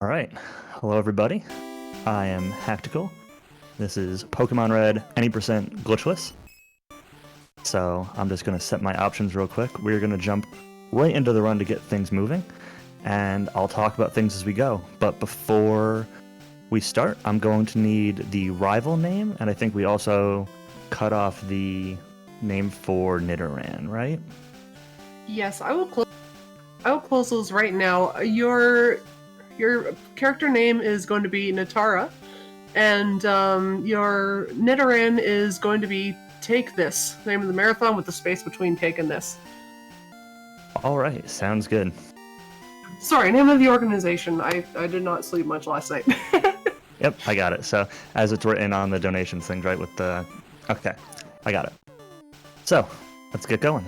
All right. Hello, everybody. I am Haktical. This is Pokemon Red, any percent glitchless. So I'm just going to set my options real quick. We're going to jump right into the run to get things moving, and I'll talk about things as we go. But before we start, I'm going to need the rival name, and I think we also cut off the name for Nidoran, right? Yes, I will close those right now. Your character name is going to be Natara, and your Nidoran is going to be Take This. Name of the marathon with the space between Take and This. All right, sounds good. Sorry, name of the organization. I did not sleep much last night. Yep, I got it. So, as it's written on the donations thing, right, with the... Okay, I got it. So, let's get going.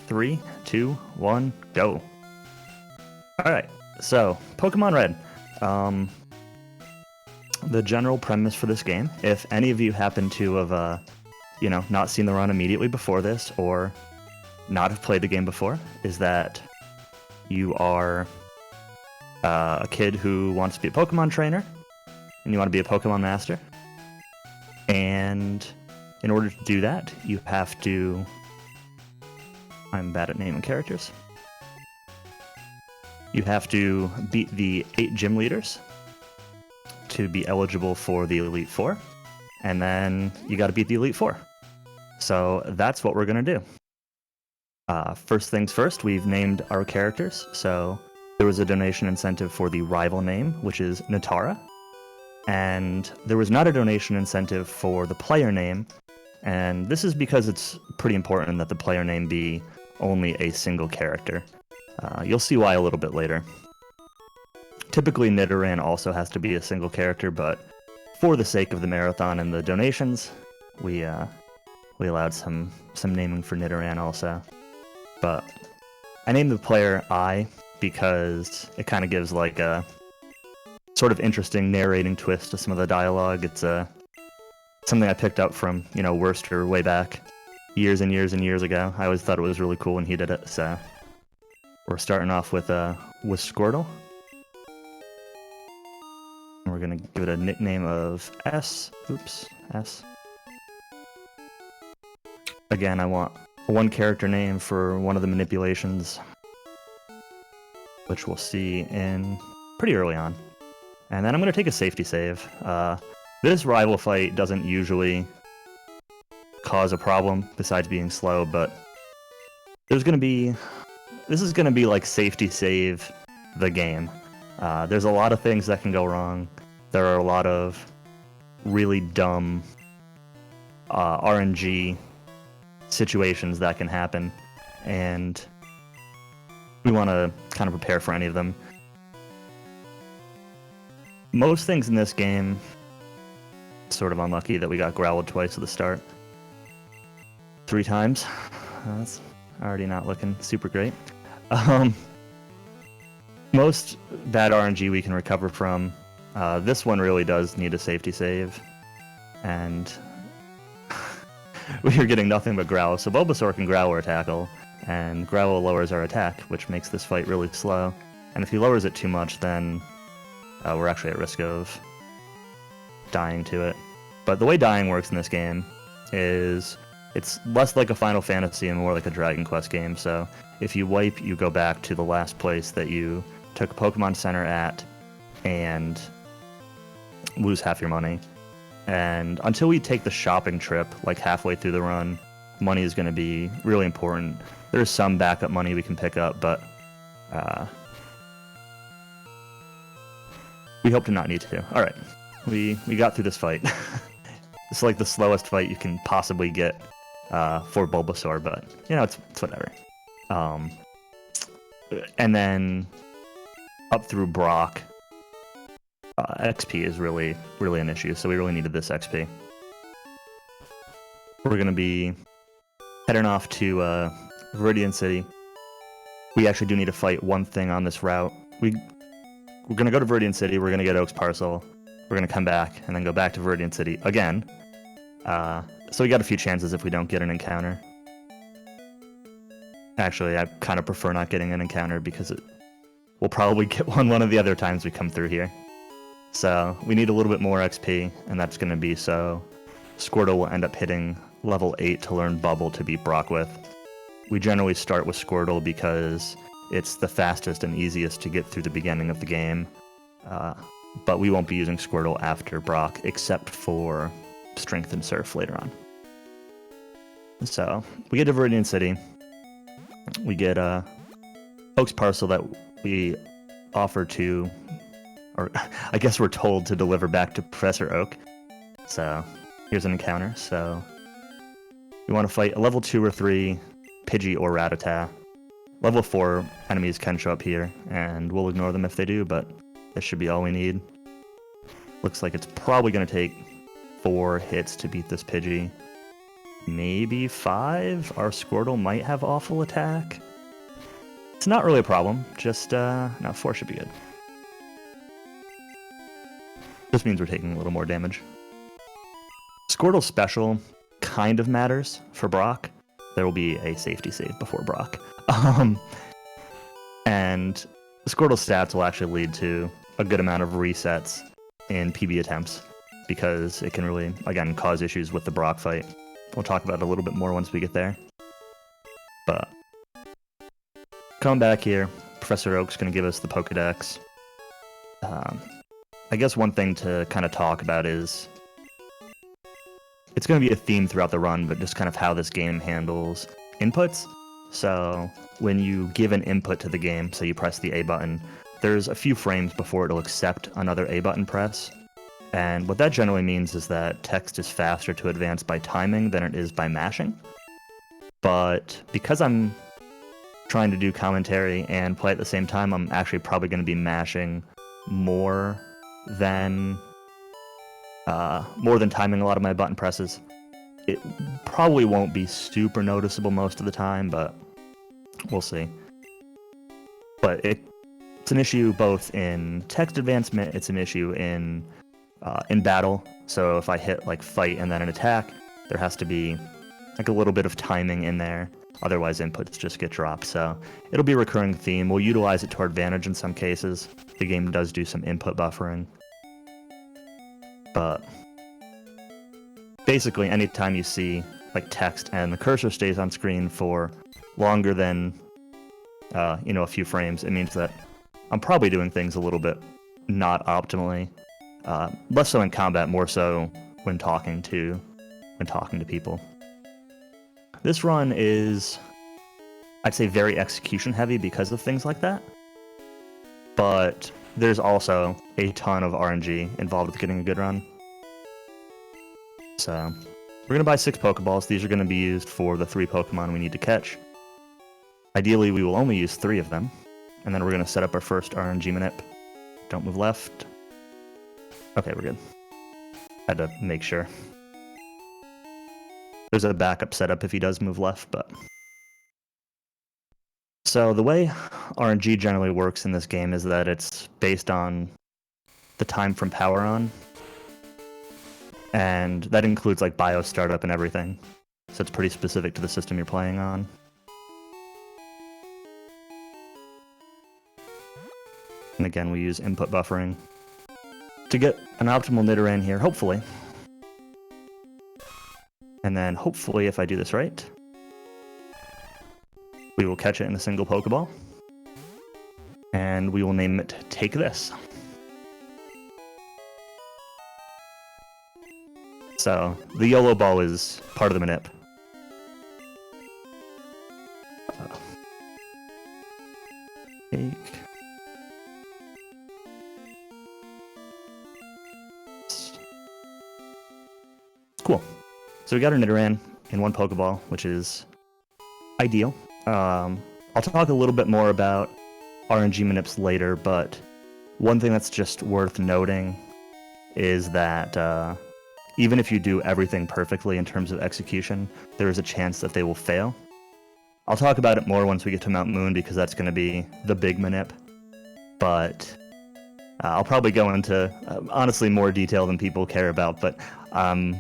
3, 2, 1, go. Alright, so, Pokemon Red. The general premise for this game, if any of you happen to have, not seen the run immediately before this, or not have played the game before, is that you are a kid who wants to be a Pokemon trainer, and you want to be a Pokemon master. And in order to do that, you have to... I'm bad at naming characters. You have to beat the 8 gym leaders to be eligible for the Elite Four, and then you got to beat the Elite Four. So that's what we're going to do. First things first, we've named our characters. So there was a donation incentive for the rival name, which is Natara. And there was not a donation incentive for the player name, and this is because it's pretty important that the player name be only a single character. You'll see why a little bit later. Typically, Nidoran also has to be a single character, but for the sake of the marathon and the donations, we allowed some naming for Nidoran also. But I named the player I because it kind of gives like a sort of interesting narrating twist to some of the dialogue. It's something I picked up from, Worcester way back years and years and years ago. I always thought it was really cool when he did it, so we're starting off with Squirtle. And we're going to give it a nickname of S. Oops, S. Again, I want one character name for one of the manipulations, which we'll see in pretty early on. And then I'm going to take a safety save. This rival fight doesn't usually cause a problem besides being slow, but this is going to be like safety save the game. There's a lot of things that can go wrong. There are a lot of really dumb RNG situations that can happen, and we want to kind of prepare for any of them. Most things in this game, sort of unlucky that we got growled twice at the start. 3 times. That's already not looking super great. Most bad RNG we can recover from. This one really does need a safety save, and we are getting nothing but Growl. So Bulbasaur can Growl or Tackle, and Growl lowers our attack, which makes this fight really slow. And if he lowers it too much, then we're actually at risk of dying to it. But the way dying works in this game is it's less like a Final Fantasy and more like a Dragon Quest game. So if you wipe, you go back to the last place that you took Pokemon Center at and lose half your money. And until we take the shopping trip, like halfway through the run, money is going to be really important. There's some backup money we can pick up, but we hope to not need to. Alright, we got through this fight. It's like the slowest fight you can possibly get for Bulbasaur, but, it's whatever. And then up through Brock, XP is really, really an issue, so we really needed this XP. We're going to be heading off to Viridian City. We actually do need to fight one thing on this route. We're going to go to Viridian City, we're going to get Oak's Parcel, we're going to come back, and then go back to Viridian City again. So we got a few chances if we don't get an we'll probably get one of the other times we come through here. So we need a little bit more XP, and that's going to be so Squirtle will end up hitting level 8 to learn Bubble to beat Brock with. We generally start with Squirtle because it's the fastest and easiest to get through the beginning of the game. But we won't be using Squirtle after Brock, except for Strength and Surf later on. So we get to Viridian City. We get Oak's parcel that we offer to, or I guess we're told to deliver back to Professor Oak. So here's an encounter. So we want to fight a level 2 or 3 Pidgey or Rattata. Level 4 enemies can show up here, and we'll ignore them if they do, but this should be all we need. Looks like it's probably going to take 4 hits to beat this Pidgey. Maybe 5? Our Squirtle might have awful attack. It's not really a problem, just, no, 4 should be good. This means we're taking a little more damage. Squirtle's special kind of matters for Brock. There will be a safety save before Brock. And Squirtle's stats will actually lead to a good amount of resets in PB attempts, because it can really, again, cause issues with the Brock fight. We'll talk about it a little bit more once we get there. But coming back here, Professor Oak's going to give us the Pokedex. I guess one thing to kind of talk about is it's going to be a theme throughout the run, but just kind of how this game handles inputs. So when you give an input to the game, so you press the A button, there's a few frames before it'll accept another A button press. And what that generally means is that text is faster to advance by timing than it is by mashing. But because I'm trying to do commentary and play at the same time, I'm actually probably going to be mashing more than timing a lot of my button presses. It probably won't be super noticeable most of the time, but we'll see. But it's an issue both in text advancement, it's an issue in battle. So if I hit like fight and then an attack, there has to be like a little bit of timing in there. Otherwise inputs just get dropped. So it'll be a recurring theme. We'll utilize it to our advantage in some cases. The game does do some input buffering. But basically anytime you see like text and the cursor stays on screen for longer than a few frames, it means that I'm probably doing things a little bit not optimally. Less so in combat, more so when talking to people. This run is, I'd say, very execution heavy because of things like that. But there's also a ton of RNG involved with getting a good run. So we're going to buy 6 Pokeballs. These are going to be used for the 3 Pokemon we need to catch. Ideally, we will only use 3 of them. And then we're going to set up our first RNG Manip. Don't move left. Okay, we're good. Had to make sure. There's a backup setup if he does move left, but... So the way RNG generally works in this game is that it's based on the time from power on. And that includes like bio startup and everything. So it's pretty specific to the system you're playing on. And again, we use input buffering to get an optimal Nidoran here, hopefully. And then hopefully, if I do this right, we will catch it in a single Pokeball. And we will name it Take This. So, the YOLO ball is part of the Manip. Take. Cool. So we got our Nidoran in 1 Pokeball, which is ideal. I'll talk a little bit more about RNG Manips later, but one thing that's just worth noting is that even if you do everything perfectly in terms of execution, there is a chance that they will fail. I'll talk about it more once we get to Mount Moon, because that's going to be the big Manip. But I'll probably go into, honestly, more detail than people care about, but I'm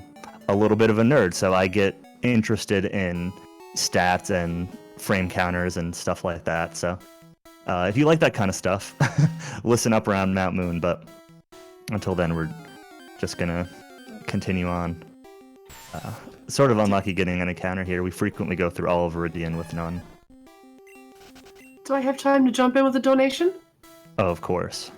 a little bit of a nerd, so I get interested in stats and frame counters and stuff like that. So If you like that kind of stuff, listen up around Mount Moon, but until then, we're just gonna continue on. Sort of unlucky getting an encounter here. We frequently go through all of Viridian with none. Do I have time to jump in with a donation? Oh, of course.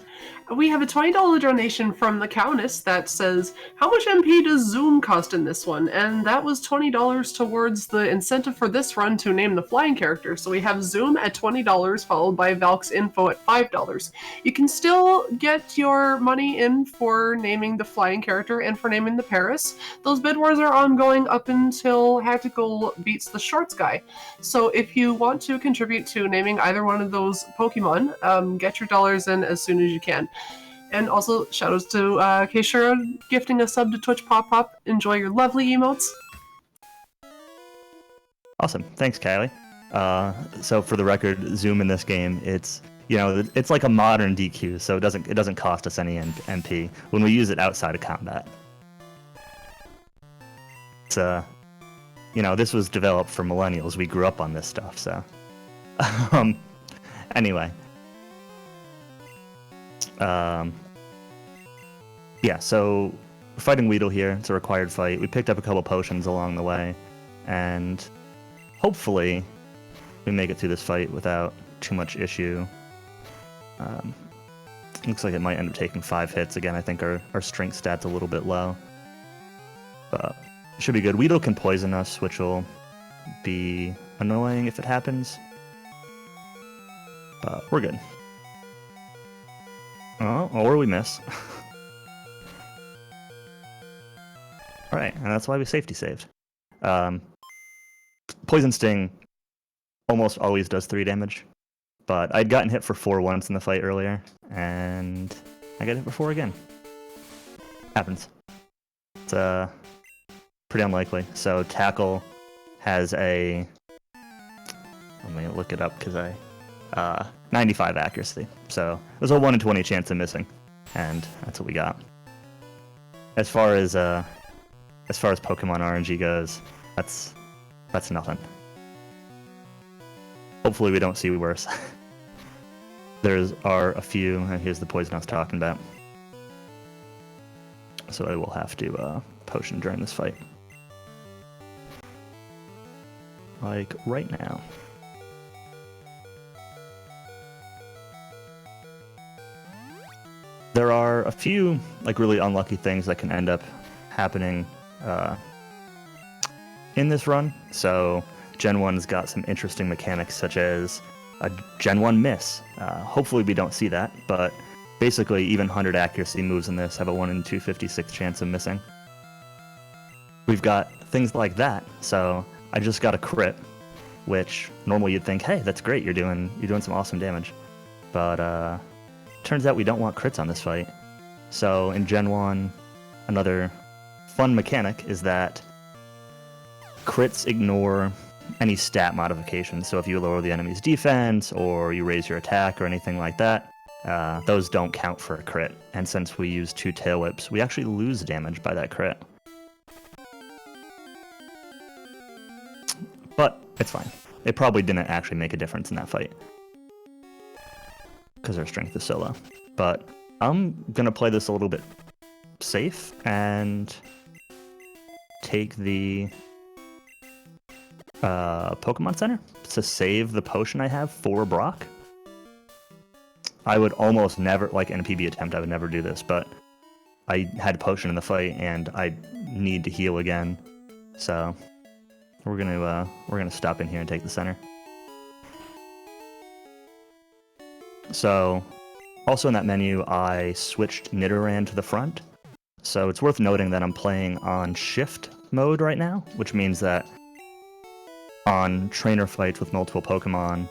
We have a $20 donation from the Countess that says, how much MP does Zoom cost in this one? And that was $20 towards the incentive for this run to name the flying character. So we have Zoom at $20 followed by Valk's info at $5. You can still get your money in for naming the flying character and for naming the Paris. Those bid wars are ongoing up until Haktical beats the Shorts guy. So if you want to contribute to naming either one of those Pokemon, get your dollars in as soon as you can. And also, shoutouts to Keishura gifting a sub to Twitch Pop Pop. Enjoy your lovely emotes. Awesome. Thanks, Kylie. So for the record, Zoom in this game, it's like a modern DQ, so it doesn't cost us any MP when we use it outside of combat. It's this was developed for millennials. We grew up on this stuff, so anyway. Yeah, so we're fighting Weedle here. It's a required fight. We picked up a couple potions along the way, and hopefully we make it through this fight without too much issue. Looks like it might end up taking 5 hits. Again, I think our strength stat's a little bit low, but it should be good. Weedle can poison us, which will be annoying if it happens, but we're good. Oh, or we miss. Alright, and that's why we safety saved. Poison Sting almost always does 3 damage, but I'd gotten hit for 4 once in the fight earlier, and I got hit for 4 again. Happens. It's pretty unlikely. So Tackle has a... Let me look it up because 95 accuracy. So there's a 1 in 20 chance of missing, and that's what we got. As far as Pokemon RNG goes, that's nothing. Hopefully we don't see worse. There are a few, and here's the poison I was talking about. So I will have to potion during this fight. Like right now. There are a few really unlucky things that can end up happening in this run. So Gen 1's got some interesting mechanics, such as a Gen 1 miss. Hopefully we don't see that, but basically even 100 accuracy moves in this have a 1 in 256 chance of missing. We've got things like that. So I just got a crit, which normally you'd think, hey, that's great, you're doing some awesome damage. But turns out we don't want crits on this fight. So in Gen 1, another fun mechanic is that crits ignore any stat modifications. So if you lower the enemy's defense or you raise your attack or anything like that, those don't count for a crit. And since we use 2 tail whips, we actually lose damage by that crit. But it's fine. It probably didn't actually make a difference in that fight, because our strength is so low. But I'm going to play this a little bit safe and take the Pokemon Center to save the potion I have for Brock. I would almost never, like in a PB attempt, I would never do this, but I had a potion in the fight and I need to heal again. So we're gonna stop in here and take the center. So, also in that menu, I switched Nidoran to the front. So it's worth noting that I'm playing on shift mode right now, which means that on trainer fights with multiple Pokemon,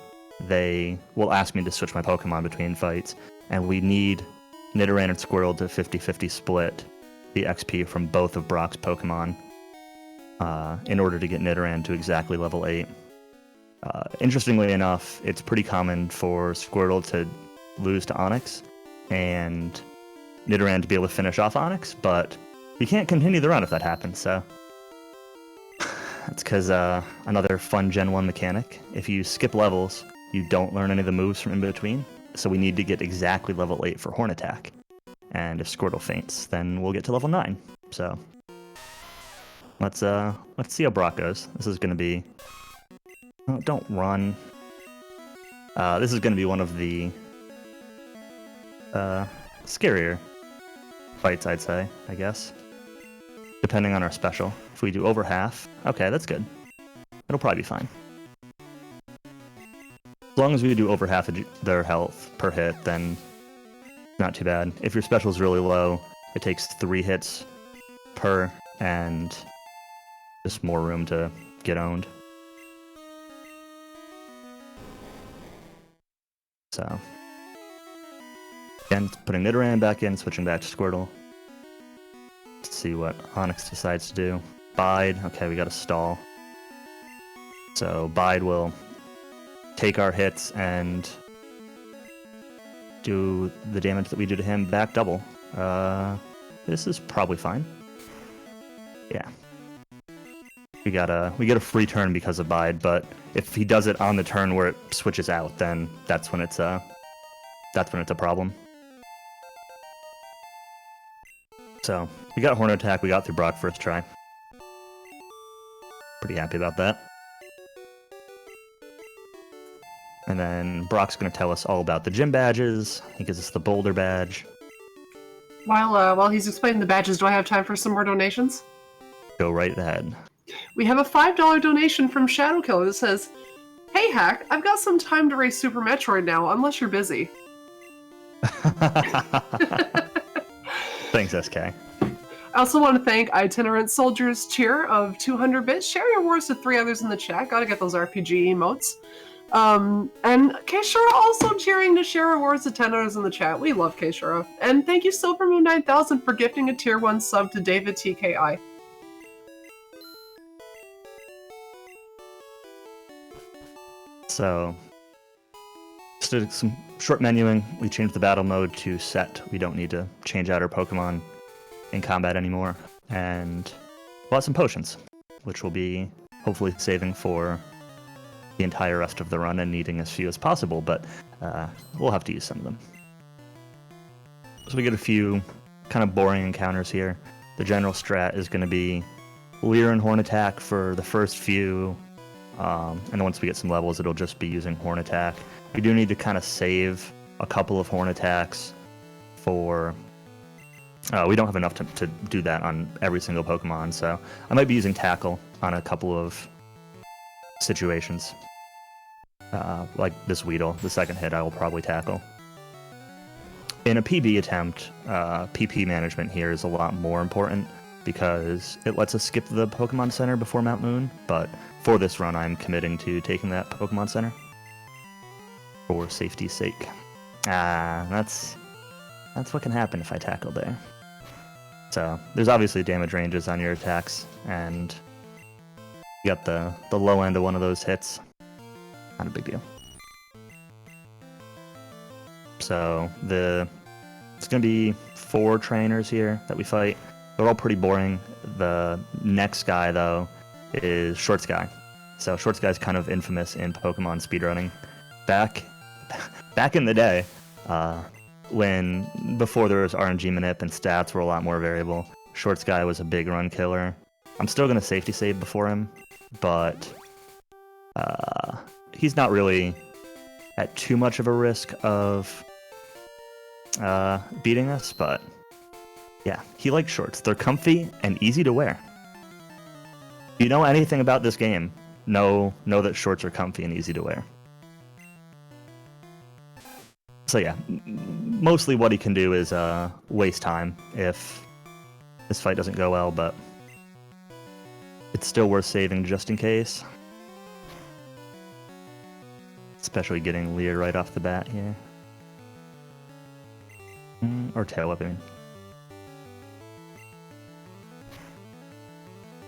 they will ask me to switch my Pokemon between fights, and we need Nidoran and Squirrel to 50-50 split the XP from both of Brock's Pokemon in order to get Nidoran to exactly level 8. Interestingly enough, it's pretty common for Squirtle to lose to Onix and Nidoran to be able to finish off Onix, but you can't continue the run if that happens, so that's because another fun Gen 1 mechanic. If you skip levels you don't learn any of the moves from in between. So we need to get exactly level 8 for Horn Attack. And if Squirtle faints, then we'll get to level 9. So let's see how Brock goes. This is gonna be... Oh, don't run. This is gonna be one of the scarier fights, I'd say, I guess. Depending on our special. If we do over half, okay, that's good. It'll probably be fine. As long as we do over half of their health per hit, then not too bad. If your special is really low, it takes 3 hits per, and just more room to get owned. So, again, putting Nidoran back in, switching back to Squirtle. Let's see what Onyx decides to do. Bide, okay, we got a stall. So Bide will take our hits and do the damage that we do to him back double. This is probably fine. Yeah. We get a free turn because of Bide, but if he does it on the turn where it switches out, then that's when it's a problem. So we got Horn Attack, we got through Brock first try. Pretty happy about that. And then Brock's going to tell us all about the gym badges. He gives us the Boulder badge. While he's explaining the badges, do I have time for some more donations? Go right ahead. We have a $5 donation from Shadow Killer that says, "Hey Hack, I've got some time to race Super Metroid now, unless you're busy." Thanks, SK. I also want to thank Itinerant Soldier's cheer of 200 bits. Share your wars to 3 others in the chat. Gotta get those RPG emotes. And Keishura also cheering to share awards to 10 others in the chat. We love Keishura. And thank you Silvermoon 9000 for gifting a tier 1 sub to David TKI. So, just did some short menuing. We changed the battle mode to set. We don't need to change out our Pokemon in combat anymore. And we'll have some potions, which will be hopefully saving for the entire rest of the run and needing as few as possible, but we'll have to use some of them. So we get a few kind of boring encounters here. The general strat is going to be Leer and Horn Attack for the first few, and once we get some levels, it'll just be using Horn Attack. We do need to kind of save a couple of Horn Attacks for... we don't have enough to do that on every single Pokemon, so I might be using Tackle on a couple of situations. Like this Weedle, the second hit I will probably tackle. In a PB attempt, PP management here is a lot more important because it lets us skip the Pokemon Center before Mount Moon, but for this run I'm committing to taking that Pokemon Center for safety's sake. That's what can happen if I tackle there. So there's obviously damage ranges on your attacks, and you got the low end of one of those hits. Not a big deal. So it's gonna be 4 trainers here that we fight. They're all pretty boring. The next guy though is Short Sky. So Short Sky is kind of infamous in Pokemon speedrunning. Back in the day, before there was RNG manip and stats were a lot more variable, Short Sky was a big run killer. I'm still gonna safety save before him, but he's not really at too much of a risk of beating us, but yeah, he likes shorts. They're comfy and easy to wear. If you know anything about this game, know that shorts are comfy and easy to wear. So yeah, mostly what he can do is waste time if this fight doesn't go well, but it's still worth saving just in case. Especially getting Leer right off the bat here. Or Tail Whip, I mean.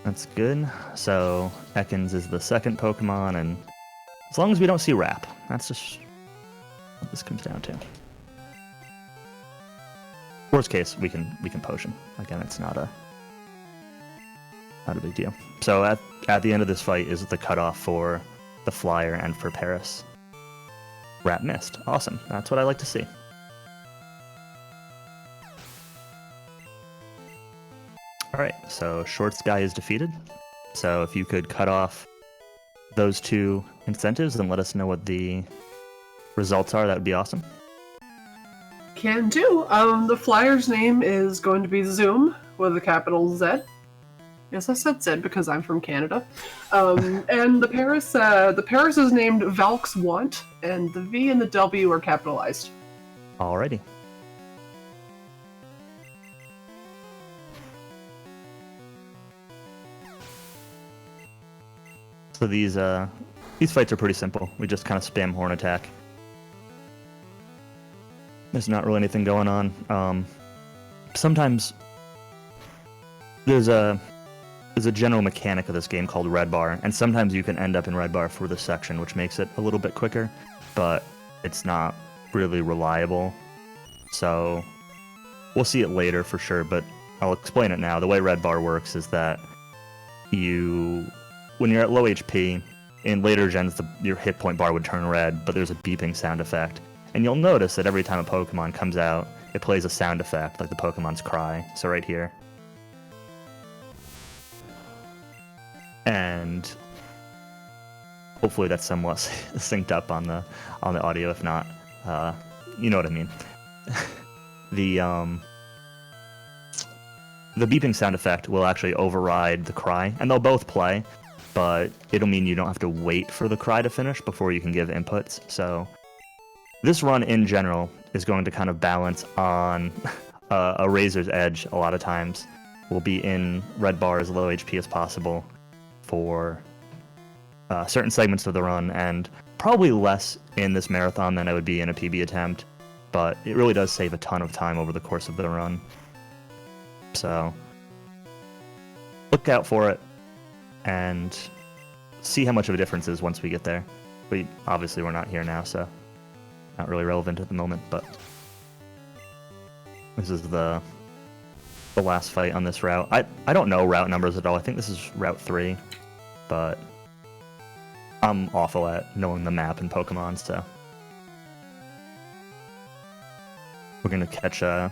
That's good. So, Ekans is the second Pokemon, and as long as we don't see Wrap, that's just what this comes down to. Worst case, we can potion. Again, it's not a big deal. So at the end of this fight is the cutoff for the Flyer and for Paris. Rat missed. Awesome. That's what I like to see. Alright, so Short Sky is defeated. So if you could cut off those two incentives and let us know what the results are, that would be awesome. Can do. The flyer's name is going to be Zoom with a capital Z. Yes, I said Z because I'm from Canada. And the Paris is named Valk's Want, and the V and the W are capitalized. Alrighty. So these fights are pretty simple. We just kind of spam horn attack. There's not really anything going on. Sometimes there's a general mechanic of this game called red bar, and sometimes you can end up in red bar for this section, which makes it a little bit quicker, but it's not really reliable. So we'll see it later for sure, but I'll explain it now. The way red bar works is that when you're at low HP, in later gens, your hit point bar would turn red, but there's a beeping sound effect. And you'll notice that every time a Pokemon comes out, it plays a sound effect, like the Pokemon's cry. So right here. And hopefully that's somewhat synced up on the audio. If not, you know what I mean. The beeping sound effect will actually override the cry, and they'll both play, but it'll mean you don't have to wait for the cry to finish before you can give inputs. So this run in general is going to kind of balance on a razor's edge a lot of times. We'll be in red bar as low HP as possible for certain segments of the run, and probably less in this marathon than I would be in a PB attempt, but it really does save a ton of time over the course of the run. So look out for it and see how much of a difference is once we get there. Obviously we're not here now, so not really relevant at the moment, but this is the last fight on this route. I don't know route numbers at all. I think this is Route 3, but I'm awful at knowing the map in Pokemon, so we're gonna catch our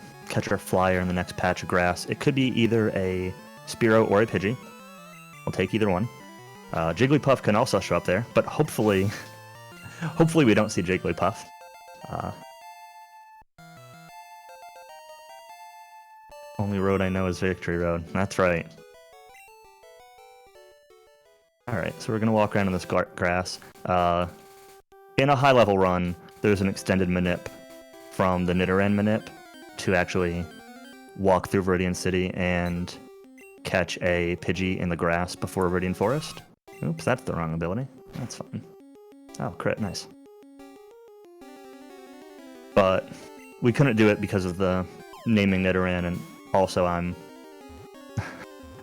flyer in the next patch of grass. It could be either a Spearow or a Pidgey. We'll take either one. Jigglypuff can also show up there, but hopefully we don't see Jigglypuff. Only road I know is Victory Road. That's right. Alright, so we're going to walk around in this grass. In a high-level run, there's an extended manip from the Nidoran manip to actually walk through Viridian City and catch a Pidgey in the grass before Viridian Forest. Oops, that's the wrong ability. That's fine. Oh, crit, nice. But we couldn't do it because of the naming Nidoran, and also I'm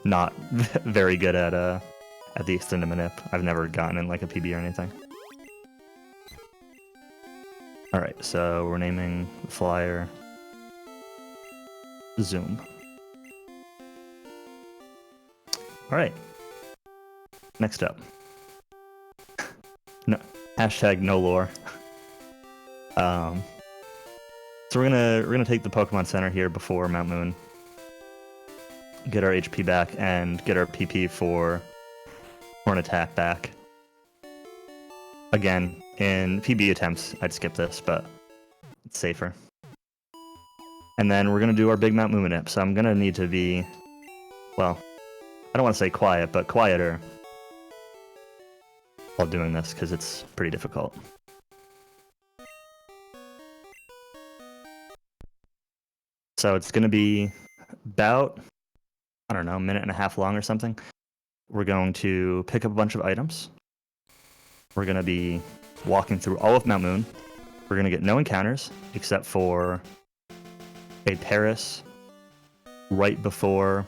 not very good at the extended manip. I've never gotten in like a PB or anything. Alright, so we're naming the flyer Zoom. Alright. Next up. No, hashtag no lore. So we're gonna take the Pokemon Center here before Mount Moon. Get our HP back and get our PP for Horn Attack back. Again, in PB attempts, I'd skip this, but it's safer. And then we're gonna do our big Mount Moon manip, so I'm gonna need to be, well, I don't want to say quiet, but quieter while doing this, because it's pretty difficult. So it's going to be about, I don't know, a minute and a half long or something. We're going to pick up a bunch of items. We're going to be walking through all of Mount Moon. We're going to get no encounters, except for a Paris right before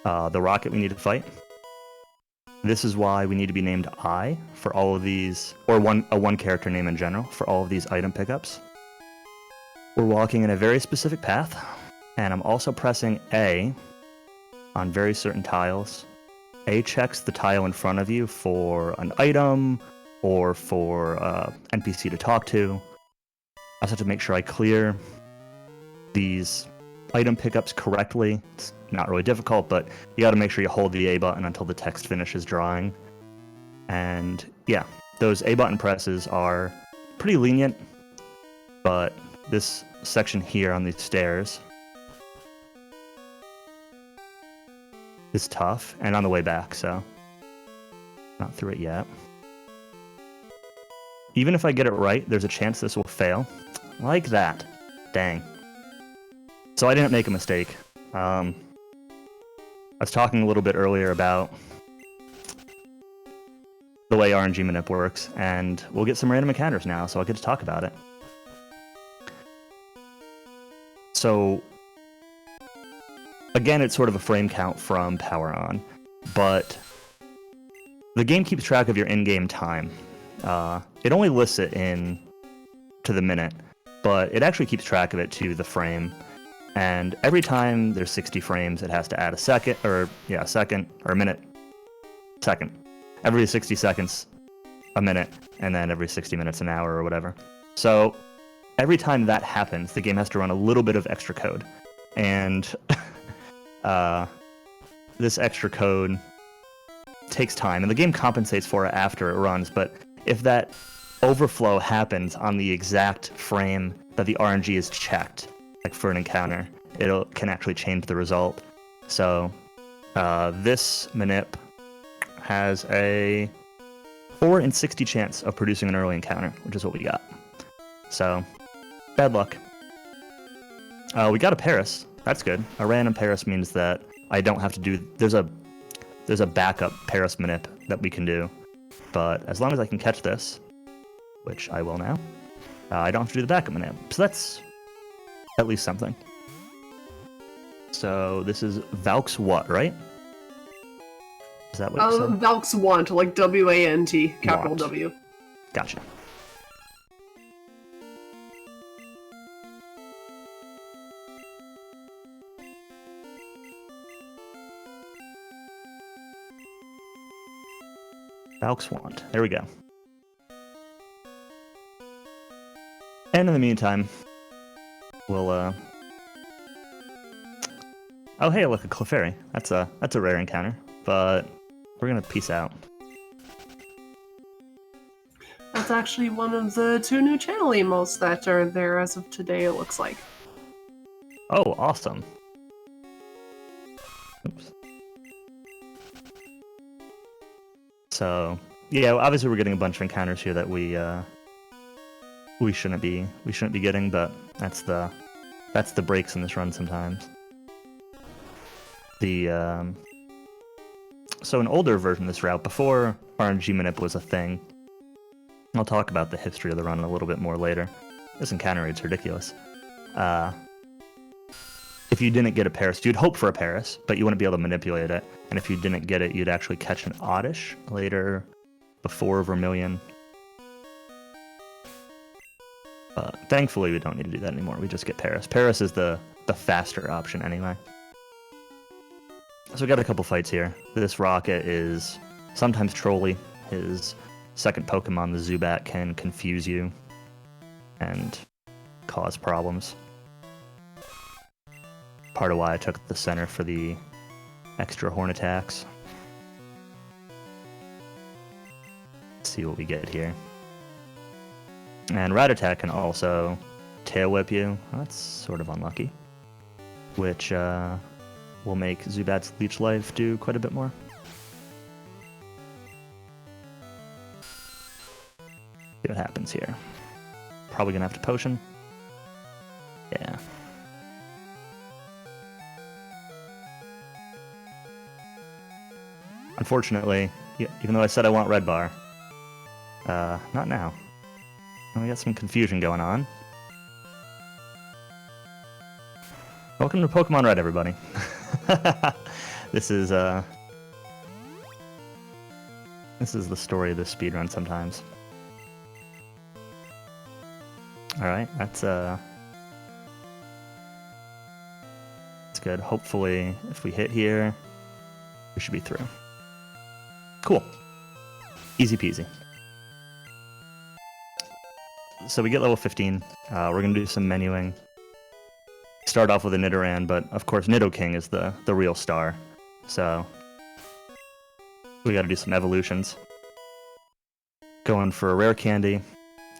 the rocket we need to fight. This is why we need to be named I for all of these, or a one character name in general for all of these item pickups. We're walking in a very specific path, and I'm also pressing A on very certain tiles. A checks the tile in front of you for an item, or for NPC to talk to. I also have to make sure I clear these item pickups correctly. It's not really difficult, but you got to make sure you hold the A button until the text finishes drawing. And yeah, those A button presses are pretty lenient, but this section here on these stairs is tough, and on the way back, so not through it yet. Even if I get it right, there's a chance this will fail. Like that. Dang. So I didn't make a mistake. I was talking a little bit earlier about the way RNG manip works, and we'll get some random encounters now, so I'll get to talk about it. So, again, it's sort of a frame count from power on, but the game keeps track of your in-game time. It only lists it in to the minute, but it actually keeps track of it to the frame. And every time there's 60 frames, it has to add a second, or yeah, a second, or a minute, second. Every 60 seconds, a minute, and then every 60 minutes, an hour, or whatever. So every time that happens, the game has to run a little bit of extra code. And this extra code takes time, and the game compensates for it after it runs, but if that overflow happens on the exact frame that the RNG is checked, like for an encounter, it can actually change the result. So this manip has a 4 in 60 chance of producing an early encounter, which is what we got. So, bad luck. We got a Paris. That's good. A random Paris means that I don't have to do... There's a backup Paris manip that we can do. But as long as I can catch this, which I will now, I don't have to do the backup manip. So that's at least something. So this is Valk's what, right? Is that what you said? Valk's want, like W-A-N-T, capital Want. W. Gotcha. Valk's want. There we go. And in the meantime, we'll oh hey, look, a Clefairy. That's a rare encounter, but we're gonna peace out. That's actually one of the 2 new channel emos that are there as of today, it looks like. Oh, awesome. Oops. So, yeah, obviously we're getting a bunch of encounters here that we shouldn't be getting, but that's the breaks in this run sometimes. So an older version of this route, before RNG manip was a thing, I'll talk about the history of the run a little bit more later. This encounter rate's ridiculous. If you didn't get a Paris, you'd hope for a Paris, but you wouldn't be able to manipulate it. And if you didn't get it, you'd actually catch an Oddish later, before Vermilion. Thankfully, we don't need to do that anymore. We just get Paris. Paris is the faster option anyway. So we got a couple fights here. This Rocket is sometimes trolly. His second Pokemon, the Zubat, can confuse you and cause problems. Part of why I took the center for the extra horn attacks. Let's see what we get here. And Rat Attack can also Tail Whip you. That's sort of unlucky. Which will make Zubat's Leech Life do quite a bit more. See what happens here. Probably gonna have to Potion. Yeah. Unfortunately, even though I said I want Red Bar, not now. We got some confusion going on. Welcome to Pokemon Red, everybody. This is the story of this speedrun sometimes. Alright, that's good. Hopefully, if we hit here, we should be through. Cool. Easy peasy. so we get level 15. We're going to do some menuing. Start off with a Nidoran, but of course Nidoking is the real star. So we got to do some evolutions. Going for a rare candy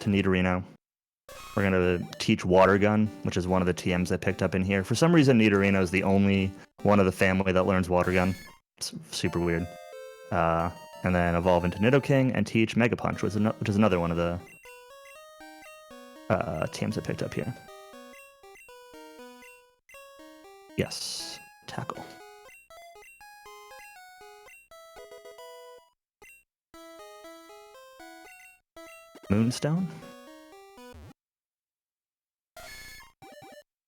to Nidorino. We're going to teach Water Gun, which is one of the TMs I picked up in here. For some reason, Nidorino is the only one of the family that learns Water Gun. It's super weird. And then evolve into Nidoking and teach Mega Punch, which is another one of the TMs I picked up here. Yes, Tackle. Moonstone.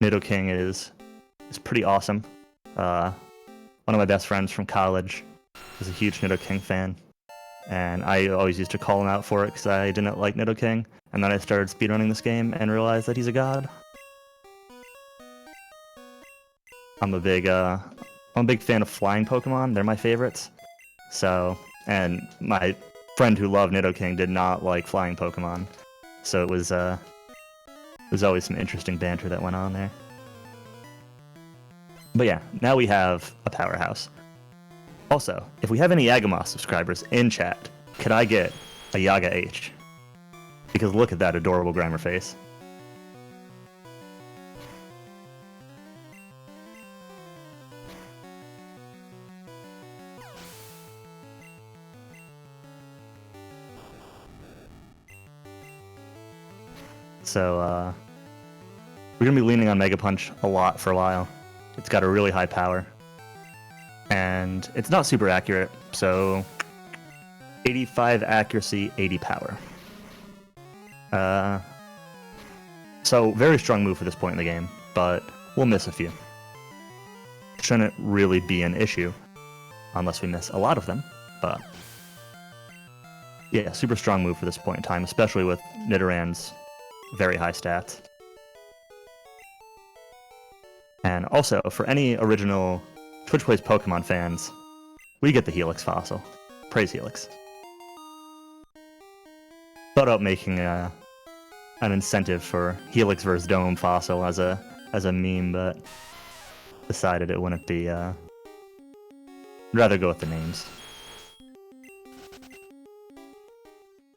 Nidoking is pretty awesome. One of my best friends from college is a huge Nidoking fan, and I always used to call him out for it because I didn't like Nidoking, and then I started speedrunning this game and realized that he's a god. I'm a big fan of flying Pokemon. They're my favorites. So, and my friend who loved Nidoking did not like flying Pokemon, so it was always some interesting banter that went on there. But yeah, now we have a powerhouse. Also, if we have any Yagamos subscribers in chat, could I get a Yaga H? Because look at that adorable Grimer face. So, we're going to be leaning on Mega Punch a lot for a while. It's got a really high power. And it's not super accurate, so 85 accuracy, 80 power. So very strong move for this point in the game, but we'll miss a few. Shouldn't really be an issue, unless we miss a lot of them, but yeah, super strong move for this point in time, especially with Nidoran's very high stats. And also, for any original Twitch Plays Pokemon fans, we get the Helix fossil. Praise Helix. Thought about making an incentive for Helix vs. Dome fossil as a meme, but decided it wouldn't be. I'd rather go with the names.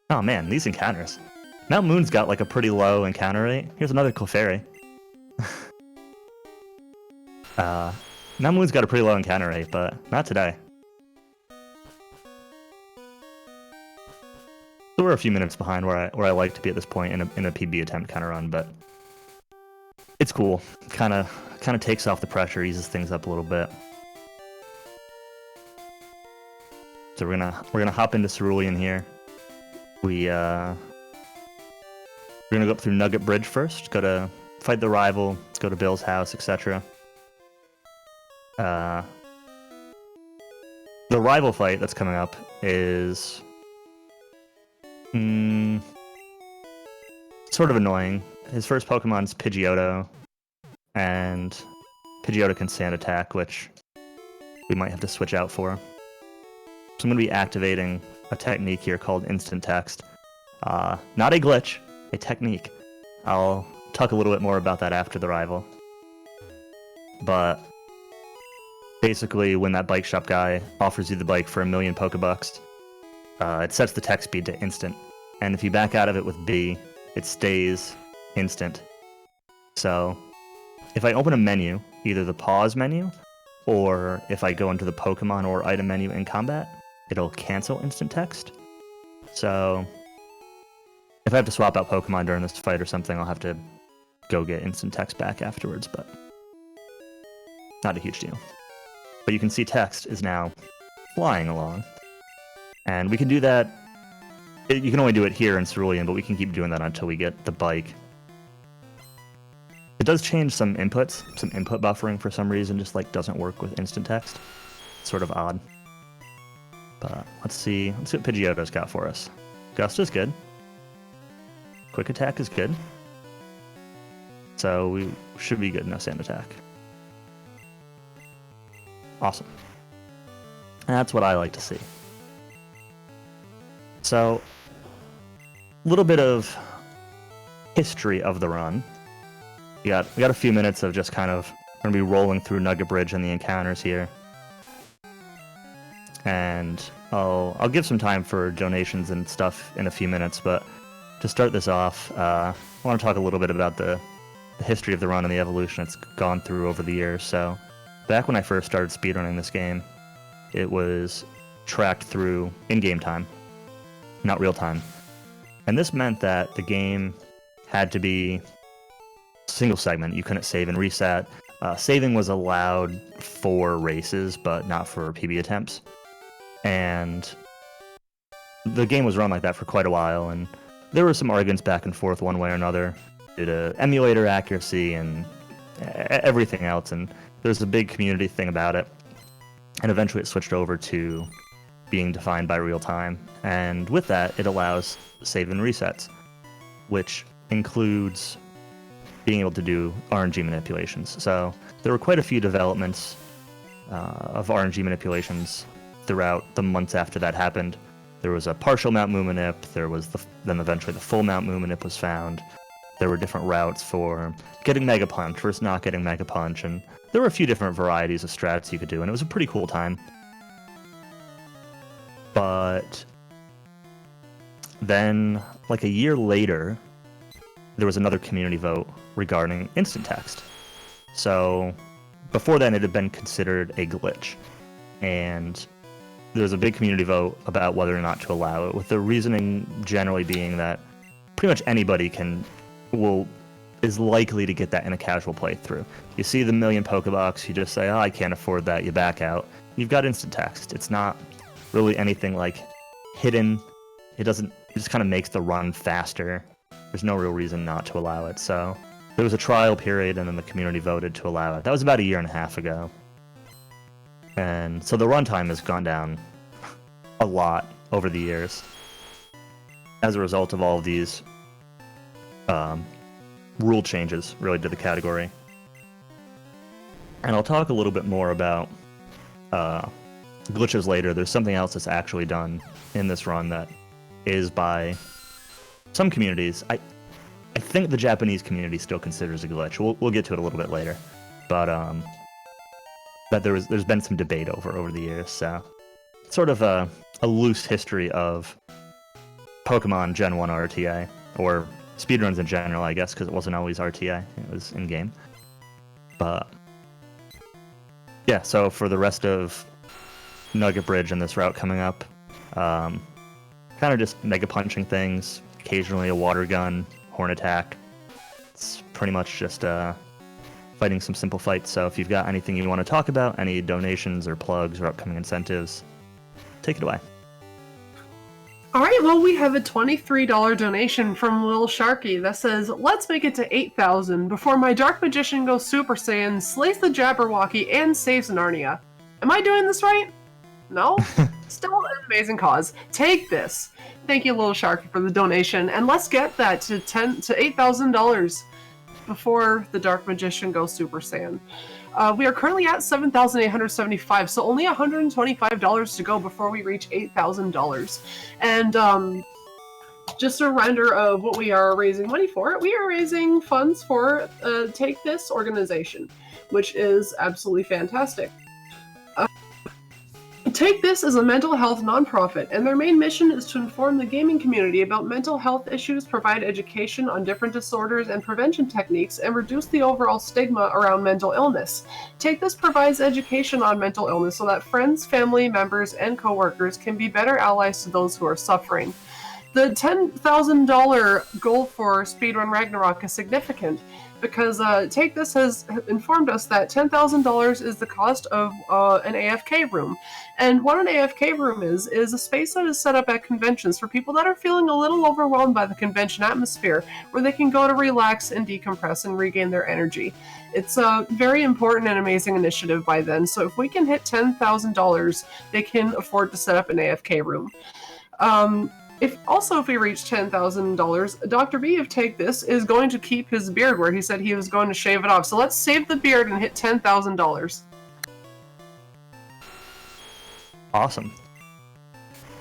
Oh man, these encounters. Mount Moon's got like a pretty low encounter rate. Here's another Clefairy. Mount Moon's got a pretty low encounter rate, but not today. So we're a few minutes behind where I like to be at this point in a PB attempt kind of run, but it's cool. Kind of takes off the pressure, eases things up a little bit. So we're gonna hop into Cerulean here. We're gonna go up through Nugget Bridge first. Go to fight the rival. Go to Bill's house, etc. The rival fight that's coming up is sort of annoying. His first Pokemon's Pidgeotto, and Pidgeotto can Sand Attack, which we might have to switch out for. So I'm going to be activating a technique here called Instant Text. Not a glitch, a technique. I'll talk a little bit more about that after the rival. But basically, when that bike shop guy offers you the bike for 1,000,000 Pokebucks, it sets the text speed to instant. And if you back out of it with B, it stays instant. So if I open a menu, either the pause menu, or if I go into the Pokemon or item menu in combat, it'll cancel instant text. So if I have to swap out Pokemon during this fight or something, I'll have to go get instant text back afterwards, but not a huge deal. But you can see text is now flying along. And we can do that. You can only do it here in Cerulean, but we can keep doing that until we get the bike. It does change some inputs. Some input buffering for some reason just like doesn't work with instant text. It's sort of odd. But let's see what Pidgeotto's got for us. Gust is good. Quick Attack is good. So we should be good. No Sand Attack. Awesome. That's what I like to see. So, a little bit of history of the run. We got a few minutes of just kind of going to be rolling through Nugget Bridge and the encounters here. And I'll give some time for donations and stuff in a few minutes, but to start this off, I want to talk a little bit about the history of the run and the evolution it's gone through over the years. So back when I first started speedrunning this game, it was tracked through in-game time, not real time. And this meant that the game had to be single segment. You couldn't save and reset. Saving was allowed for races, but not for PB attempts. And the game was run like that for quite a while, and there were some arguments back and forth one way or another due to emulator accuracy and everything else, and there's a big community thing about it. And eventually it switched over to being defined by real time, and with that it allows save and resets, which includes being able to do RNG manipulations. So there were quite a few developments of RNG manipulations throughout the months after that happened. There was a partial mount movement there was then eventually the full mount movement was found. There were different routes for getting Mega Punch versus not getting Mega Punch, and there were a few different varieties of strats you could do, and it was a pretty cool time. But then, like a year later, there was another community vote regarding instant text. So before then, it had been considered a glitch, and there was a big community vote about whether or not to allow it, with the reasoning generally being that pretty much anybody is likely to get that in a casual playthrough. You see the million Pokebucks, you just say, oh, I can't afford that, you back out. You've got instant text. It's not really anything like hidden. It just kind of makes the run faster. There's no real reason not to allow it. So there was a trial period, and then the community voted to allow it. That was about a year and a half ago. And so the runtime has gone down a lot over the years as a result of all of these rule changes related to the category. And I'll talk a little bit more about glitches later. There's something else that's actually done in this run that is by some communities. I think the Japanese community still considers a glitch. We'll get to it a little bit later, but there's been some debate over the years. So sort of a loose history of Pokemon Gen 1 RTA, or speedruns in general, I guess, because it wasn't always RTA. It was in-game. But yeah, so for the rest of Nugget Bridge and this route coming up, kind of just mega punching things, occasionally a water gun, horn attack. It's pretty much just fighting some simple fights. So if you've got anything you want to talk about, any donations or plugs or upcoming incentives, take it away. All right, well, we have a $23 donation from Lil Sharky that says, let's make it to 8,000 before my Dark Magician goes Super Saiyan, slays the Jabberwocky, and saves Narnia. Am I doing this right? No? Still an amazing cause. Take this. Thank you, Lil Sharky, for the donation, and let's get that to $8,000 before the Dark Magician goes Super Saiyan. We are currently at $7,875, so only $125 to go before we reach $8,000. And just a reminder of what we are raising money for. We are raising funds for Take This organization, which is absolutely fantastic. Take This is a mental health nonprofit, and their main mission is to inform the gaming community about mental health issues, provide education on different disorders and prevention techniques, and reduce the overall stigma around mental illness. Take This provides education on mental illness so that friends, family members, and coworkers can be better allies to those who are suffering. The $10,000 goal for Speedrun Ragnarok is significant, because Take This has informed us that $10,000 is the cost of an AFK room. And what an AFK room is a space that is set up at conventions for people that are feeling a little overwhelmed by the convention atmosphere, where they can go to relax and decompress and regain their energy. It's a very important and amazing initiative by then, so if we can hit $10,000, they can afford to set up an AFK room. If we reach $10,000, Dr. B of Take This is going to keep his beard where he said he was going to shave it off. So let's save the beard and hit $10,000. Awesome.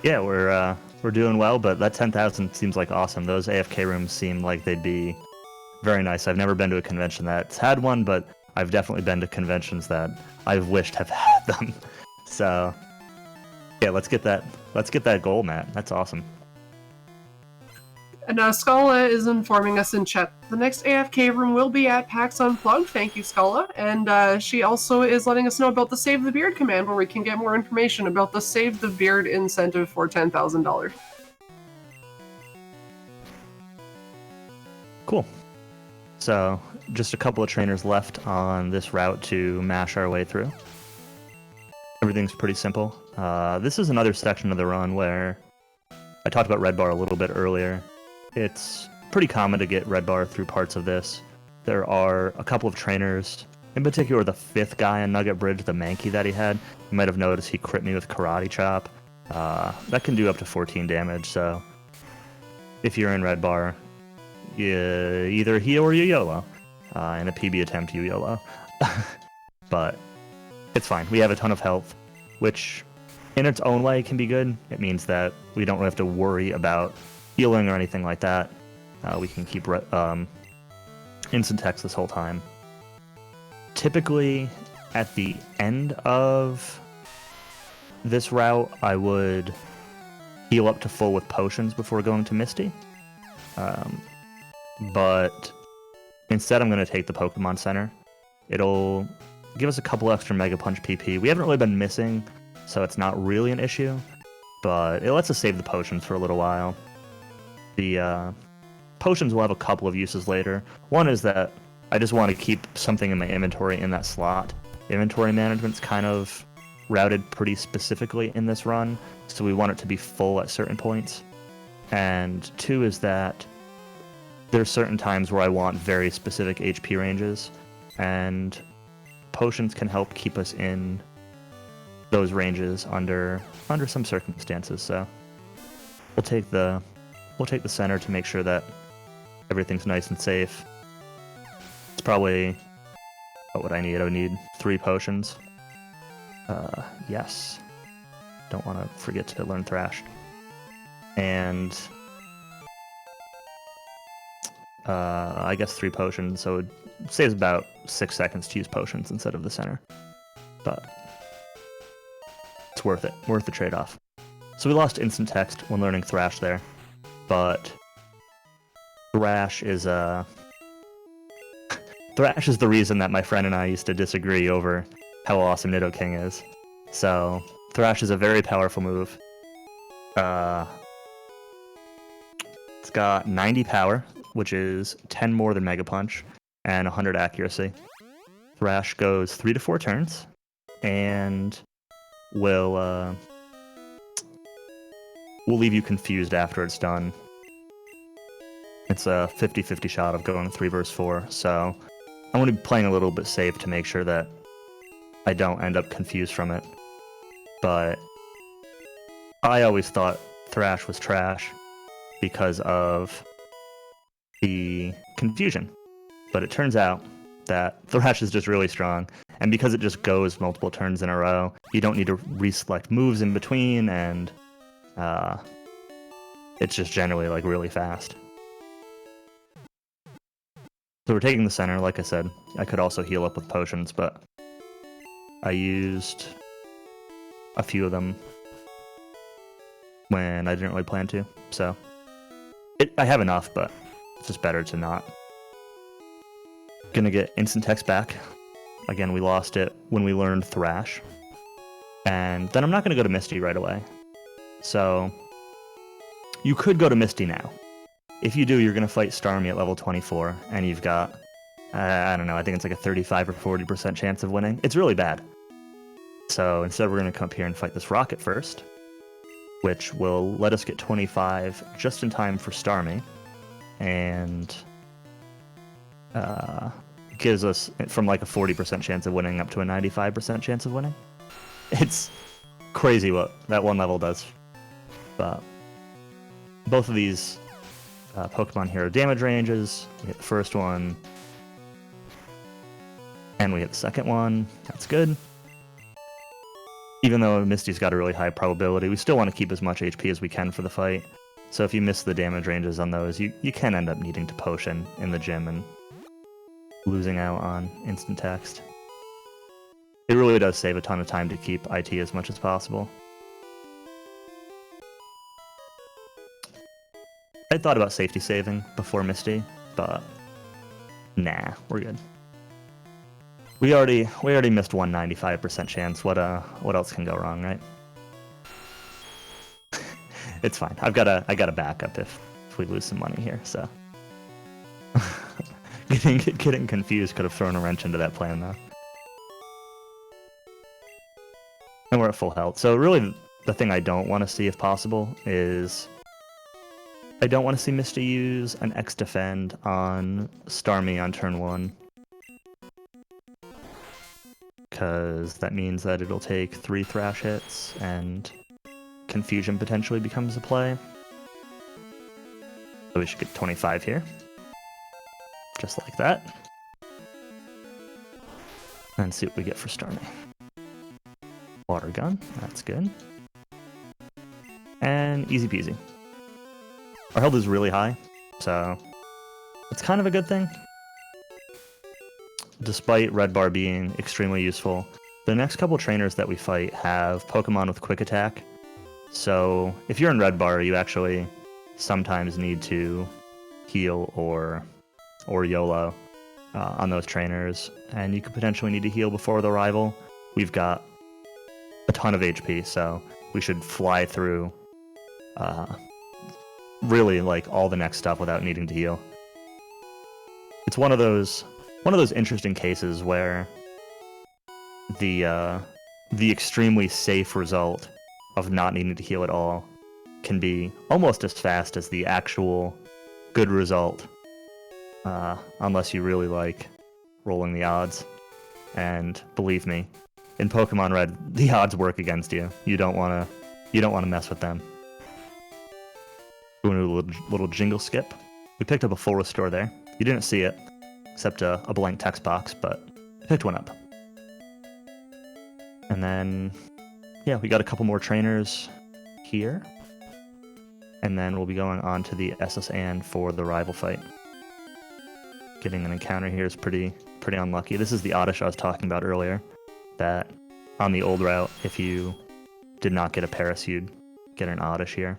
Yeah, we're we're doing well, but that 10,000 seems like awesome. Those AFK rooms seem like they'd be very nice. I've never been to a convention that's had one, but I've definitely been to conventions that I've wished have had them. So, yeah, let's get that goal, Matt. That's awesome. And Scala is informing us in chat. The next AFK room will be at PAX Unplugged. Thank you, Scala. And she also is letting us know about the Save the Beard command, where we can get more information about the Save the Beard incentive for $10,000. Cool. So, just a couple of trainers left on this route to mash our way through. Everything's pretty simple. This is another section of the run where I talked about red bar a little bit earlier. It's pretty common to get red bar through parts of this. There are a couple of trainers, in particular the 5th guy on Nugget Bridge, the Mankey that he had. You might have noticed he crit me with Karate Chop. That can do up to 14 damage, so if you're in red bar, either he or you YOLO. In a PB attempt, you YOLO. But it's fine. We have a ton of health, which in its own way can be good. It means that we don't really have to worry about healing or anything like that. We can keep instant text this whole time. Typically, at the end of this route, I would heal up to full with potions before going to Misty. But instead, I'm going to take the Pokemon Center. It'll give us a couple extra Mega Punch PP. We haven't really been missing, so it's not really an issue. But it lets us save the potions for a little while. The potions will have a couple of uses later. One is that I just want to keep something in my inventory in that slot. Inventory management's kind of routed pretty specifically in this run, so we want it to be full at certain points. And 2 is that there's certain times where I want very specific HP ranges, and potions can help keep us in those ranges under some circumstances. So we'll take the center to make sure that everything's nice and safe. It's probably, what would I need? I would need 3 potions. Yes. Don't want to forget to learn Thrash. And I guess 3 potions, so it saves about 6 seconds to use potions instead of the center. But it's worth it. Worth the trade-off. So we lost instant text when learning Thrash there. But Thrash is Thrash is the reason that my friend and I used to disagree over how awesome Nidoking is. So Thrash is a very powerful move. It's got 90 power, which is 10 more than Mega Punch, and 100 accuracy. Thrash goes 3 to 4 turns, and will leave you confused after it's done. It's a 50-50 shot of going 3 versus 4, so I'm going to be playing a little bit safe to make sure that I don't end up confused from it. But I always thought Thrash was trash because of the confusion. But it turns out that Thrash is just really strong, and because it just goes multiple turns in a row, you don't need to reselect moves in between, and it's just generally like really fast. So we're taking the center, like I said. I could also heal up with potions, but I used a few of them when I didn't really plan to. So I have enough, but it's just better to not. Gonna get instant text back. Again, we lost it when we learned Thrash. And then I'm not gonna go to Misty right away. So you could go to Misty now. If you do, you're going to fight Starmie at level 24, and you've got, I don't know, I think it's like a 35 or 40% chance of winning. It's really bad. So instead, we're going to come up here and fight this Rocket first, which will let us get 25 just in time for Starmie, and gives us from like a 40% chance of winning up to a 95% chance of winning. It's crazy what that one level does. But both of these Pokemon Hero damage ranges. We hit the first one, and we hit the second one. That's good. even though Misty's got a really high probability, we still want to keep as much HP as we can for the fight. So if you miss the damage ranges on those, you can end up needing to potion in the gym and losing out on instant text. It really does save a ton of time to keep IT as much as possible. I thought about safety saving before Misty, but nah, we're good. We already missed 195% chance. What else can go wrong, right? It's fine. I got a backup if we lose some money here. So getting confused could have thrown a wrench into that plan though. And we're at full health. So really, the thing I don't want to see, if possible, is I don't want to see Misty use an X defend on Starmie on turn 1. Because that means that it'll take 3 Thrash hits, and Confusion potentially becomes a play. So we should get 25 here. Just like that. And see what we get for Starmie. Water gun, that's good. And easy peasy. Our health is really high, so it's kind of a good thing. Despite Red Bar being extremely useful, the next couple trainers that we fight have Pokemon with Quick Attack. So if you're in Red Bar, you actually sometimes need to heal or YOLO on those trainers, and you could potentially need to heal before the rival. We've got a ton of HP, so we should fly through really like all the next stuff without needing to heal. It's one of those interesting cases where the extremely safe result of not needing to heal at all can be almost as fast as the actual good result, unless you really like rolling the odds. And believe me, in Pokemon Red, the odds work against you. You don't want to mess with them. Doing a little jingle skip. We picked up a full restore there. You didn't see it, except a blank text box, but I picked one up. And then, yeah, we got a couple more trainers here. And then we'll be going on to the SS and for the rival fight. Getting an encounter here is pretty unlucky. This is the Oddish I was talking about earlier, that on the old route, if you did not get a Paris, you'd get an Oddish here.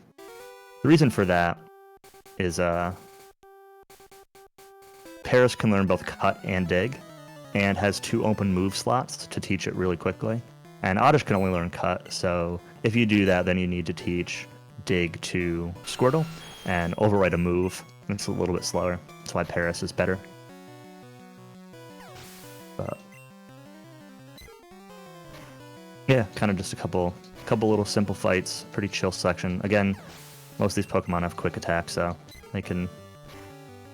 The reason for that is Paris can learn both Cut and Dig, and has 2 open move slots to teach it really quickly. And Oddish can only learn Cut, so if you do that, then you need to teach Dig to Squirtle, and override a move. It's a little bit slower. That's why Paris is better. But yeah, kind of just a couple little simple fights. Pretty chill section. Again, most of these Pokemon have Quick Attack, so they can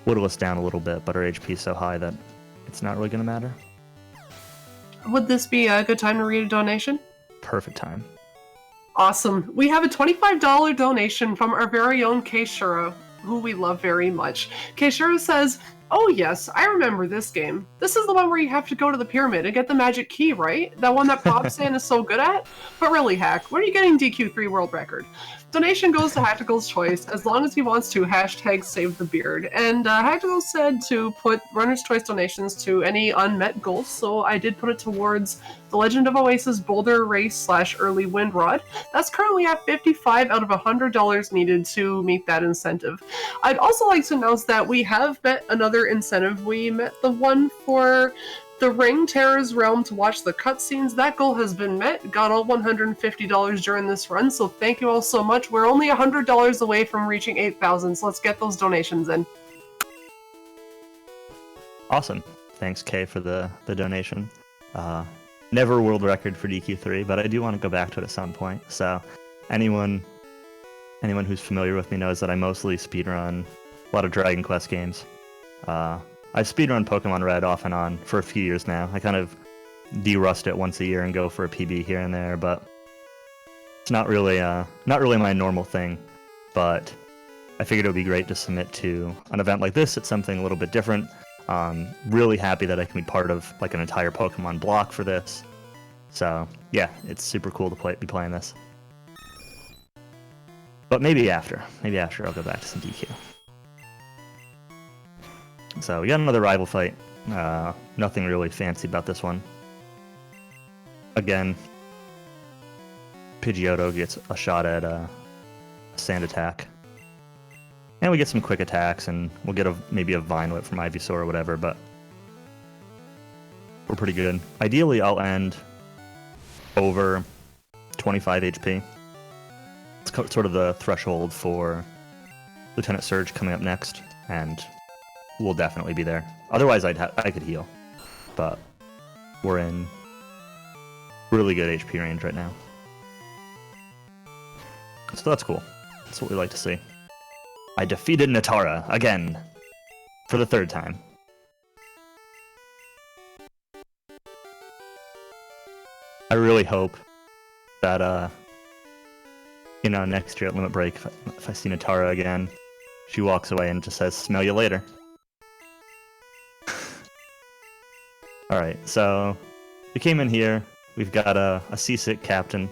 whittle us down a little bit, but our HP is so high that it's not really going to matter. Would this be a good time to read a donation? Perfect time. Awesome. We have a $25 donation from our very own Keishura, who we love very much. Keishura says, "Oh yes, I remember this game. This is the one where you have to go to the pyramid and get the magic key, right? That one that Probstan is so good at? But really, Hack, when are you getting DQ3 world record?" Donation goes to Hactical's choice, as long as he wants to #save the beard. And Hactical said to put Runner's Choice donations to any unmet goals, so I did put it towards the Legend of Oasis Boulder Race / Early Wind Rod. That's currently at 55 out of $100 needed to meet that incentive. I'd also like to announce that we have met another incentive. We met the one for the Ring Terror's Realm to watch the cutscenes. That goal has been met. Got all $150 during this run, so thank you all so much. We're only $100 away from reaching 8,000, so let's get those donations in. Awesome. Thanks, Kay, for the donation. Never a world record for DQ3, but I do want to go back to it at some point. So anyone who's familiar with me knows that I mostly speedrun a lot of Dragon Quest games. I've speedrun Pokemon Red off and on for a few years now. I kind of de-rust it once a year and go for a PB here and there, but it's not really my normal thing. But I figured it would be great to submit to an event like this. It's something a little bit different. Really happy that I can be part of like an entire Pokemon block for this. So yeah, it's super cool to be playing this. But maybe after I'll go back to some DQ. So we got another rival fight. Nothing really fancy about this one. Again, Pidgeotto gets a shot at a sand attack. And we get some quick attacks, and we'll get maybe a Vine Whip from Ivysaur or whatever, but we're pretty good. Ideally, I'll end over 25 HP. It's sort of the threshold for Lieutenant Surge coming up next, and we'll definitely be there. Otherwise, I could heal, but we're in really good HP range right now. So that's cool. That's what we like to see. I defeated Natara again for the 3rd time. I really hope that next year at Limit Break, if I see Natara again, she walks away and just says, "Smell you later." Alright, so we came in here. We've got a seasick captain.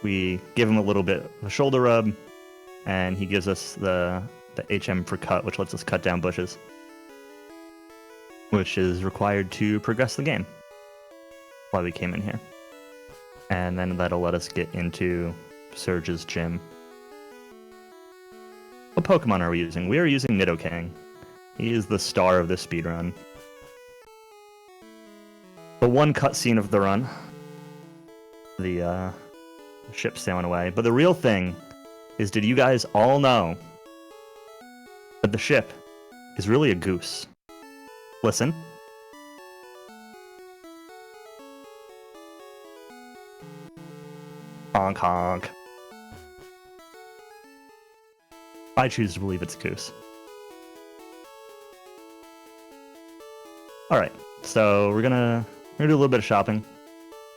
We give him a little bit of a shoulder rub, and he gives us the HM for cut, which lets us cut down bushes, which is required to progress the game. Why we came in here. And then that'll let us get into Surge's gym. What Pokemon are we using? We are using Nidoking. He is the star of this speedrun. The one cutscene of the run. The ship sailing away. But the real thing is, did you guys all know that the ship is really a goose? Listen. Honk honk. I choose to believe it's a goose. Alright, so we're gonna do a little bit of shopping.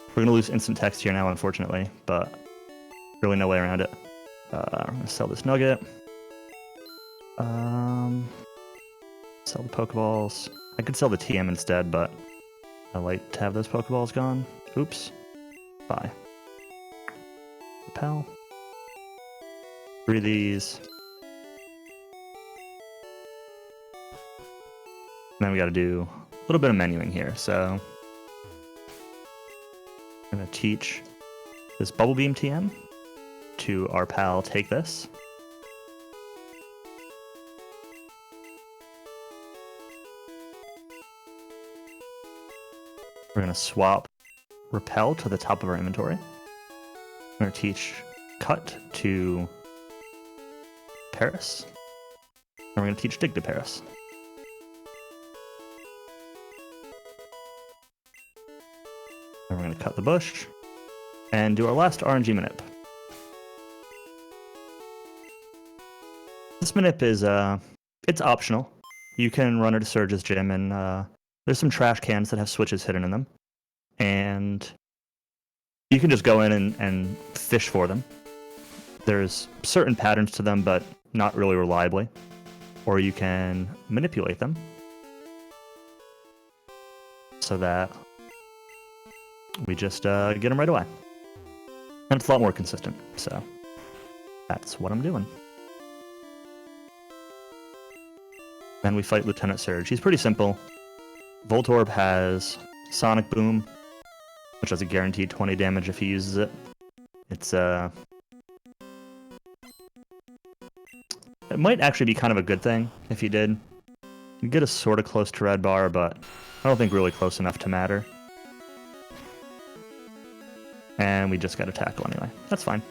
We're gonna lose instant text here now, unfortunately, but really no way around it. I'm gonna sell this nugget. Sell the Pokeballs. I could sell the TM instead, but I like to have those Pokeballs gone. Oops. Bye. Repel. 3 of these. And then we gotta do a little bit of menuing here, so I'm gonna teach this Bubble Beam TM to our pal Take This. We're gonna swap Repel to the top of our inventory. We're gonna teach Cut to Paris. And we're gonna teach Dig to Paris. And we're gonna cut the bush and do our last RNG manip. This manip is it's optional. You can run it to Surge's gym, and there's some trash cans that have switches hidden in them, and you can just go in and fish for them. There's certain patterns to them, but not really reliably. Or you can manipulate them so that we just get them right away. And it's a lot more consistent, so that's what I'm doing. Then we fight Lieutenant Surge. He's pretty simple. Voltorb has Sonic Boom, which has a guaranteed 20 damage if he uses it. It's it might actually be kind of a good thing if he did. You get us sort of close to Red Bar, but I don't think really close enough to matter. And we just got to tackle anyway. That's fine.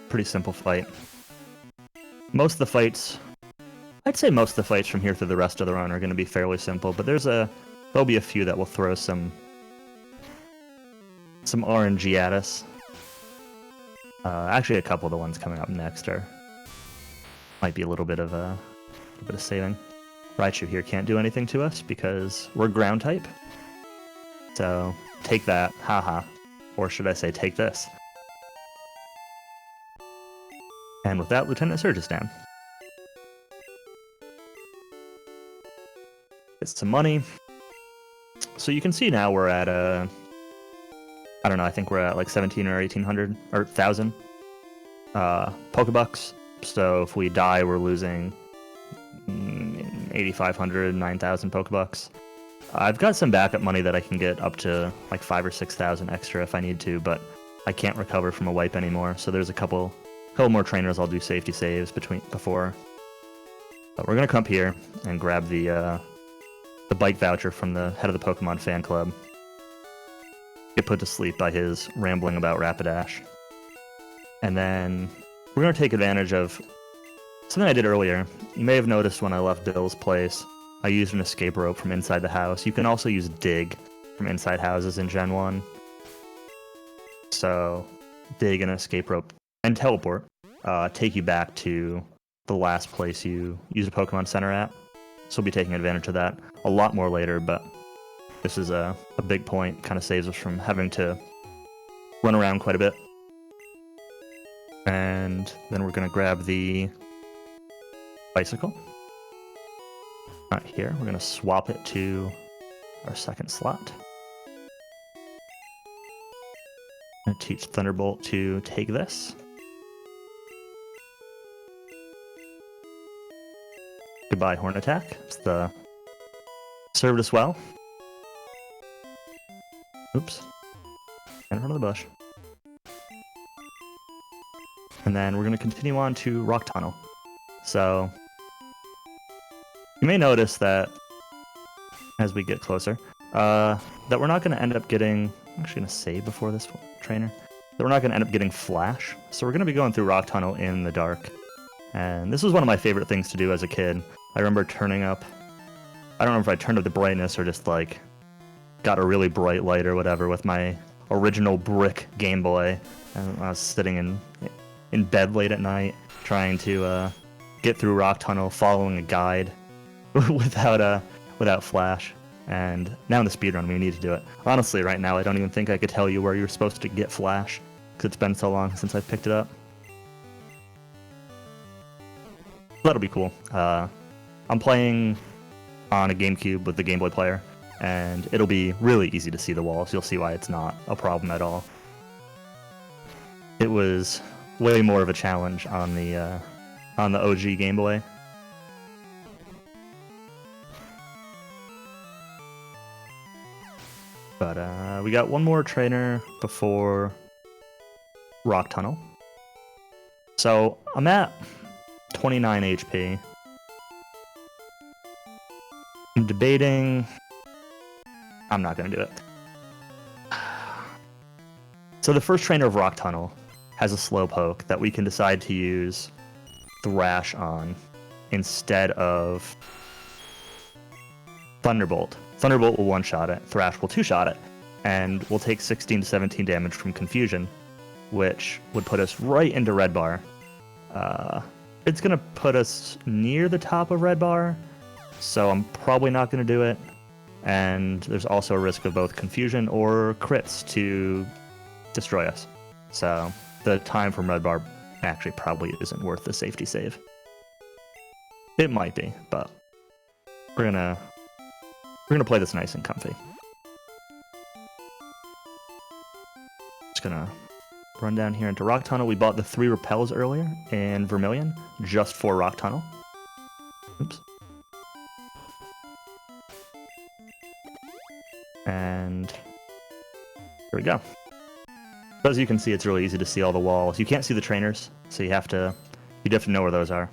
Pretty simple fight. Most of the fights, I'd say most of the fights from here through the rest of the run are going to be fairly simple, but there'll be a few that will throw some RNG at us. Actually, a couple of the ones coming up next might be a little bit of saving. Raichu here can't do anything to us because we're ground type. So take that, haha, or should I say take this? And with that, Lieutenant Surge is down. Get some money. So you can see now we're at I don't know, I think we're at like 17 or 1800 or 1000 Pokebucks. So if we die, we're losing 8,500, 9,000 Pokebucks. I've got some backup money that I can get up to like 5,000 or 6,000 extra if I need to, but I can't recover from a wipe anymore. So there's a couple more trainers I'll do safety saves before. But we're gonna come up here and grab the bike voucher from the head of the Pokemon fan club. Get put to sleep by his rambling about Rapidash. And then we're going to take advantage of something I did earlier. You may have noticed when I left Bill's place, I used an escape rope from inside the house. You can also use dig from inside houses in Gen 1. So, dig and escape rope and teleport take you back to the last place you used a Pokemon Center at. So we'll be taking advantage of that a lot more later, but this is a big point. Kind of saves us from having to run around quite a bit. And then we're going to grab the bicycle. Right here, we're going to swap it to our second slot. I'm going to teach Thunderbolt to take this. Goodbye, Horn Attack. Served us well. Oops. In front of the bush. And then we're going to continue on to Rock Tunnel. So, you may notice that, as we get closer, that we're not going to end up getting... I'm actually going to save before this trainer. That we're not going to end up getting Flash. So we're going to be going through Rock Tunnel in the dark. And this was one of my favorite things to do as a kid. I remember turning up... I don't know if I turned up the brightness or just, like, got a really bright light or whatever with my original brick Game Boy. And I was sitting in bed late at night trying to get through Rock Tunnel following a guide without Flash. And now in the speedrun, we need to do it. Honestly, right now, I don't even think I could tell you where you're supposed to get Flash, because it's been so long since I've picked it up. That'll be cool. I'm playing on a GameCube with the Game Boy player, and it'll be really easy to see the walls. You'll see why it's not a problem at all. It was way more of a challenge on the OG Game Boy. But we got one more trainer before Rock Tunnel. So I'm at 29 HP. I'm debating... I'm not going to do it. So the first trainer of Rock Tunnel has a Slowpoke that we can decide to use Thrash on instead of Thunderbolt. Thunderbolt will one-shot it, Thrash will two-shot it, and we'll take 16 to 17 damage from Confusion, which would put us right into Red Bar. It's going to put us near the top of Red Bar, so I'm probably not going to do it. And there's also a risk of both Confusion or crits to destroy us. So the time from Red Bar actually probably isn't worth the safety save. It might be, but we're gonna play this nice and comfy. Just gonna run down here into Rock Tunnel. We bought the 3 repels earlier in Vermilion just for Rock Tunnel. Oops. And here we go. So as you can see, it's really easy to see all the walls. You can't see the trainers, so you'd have to know where those are.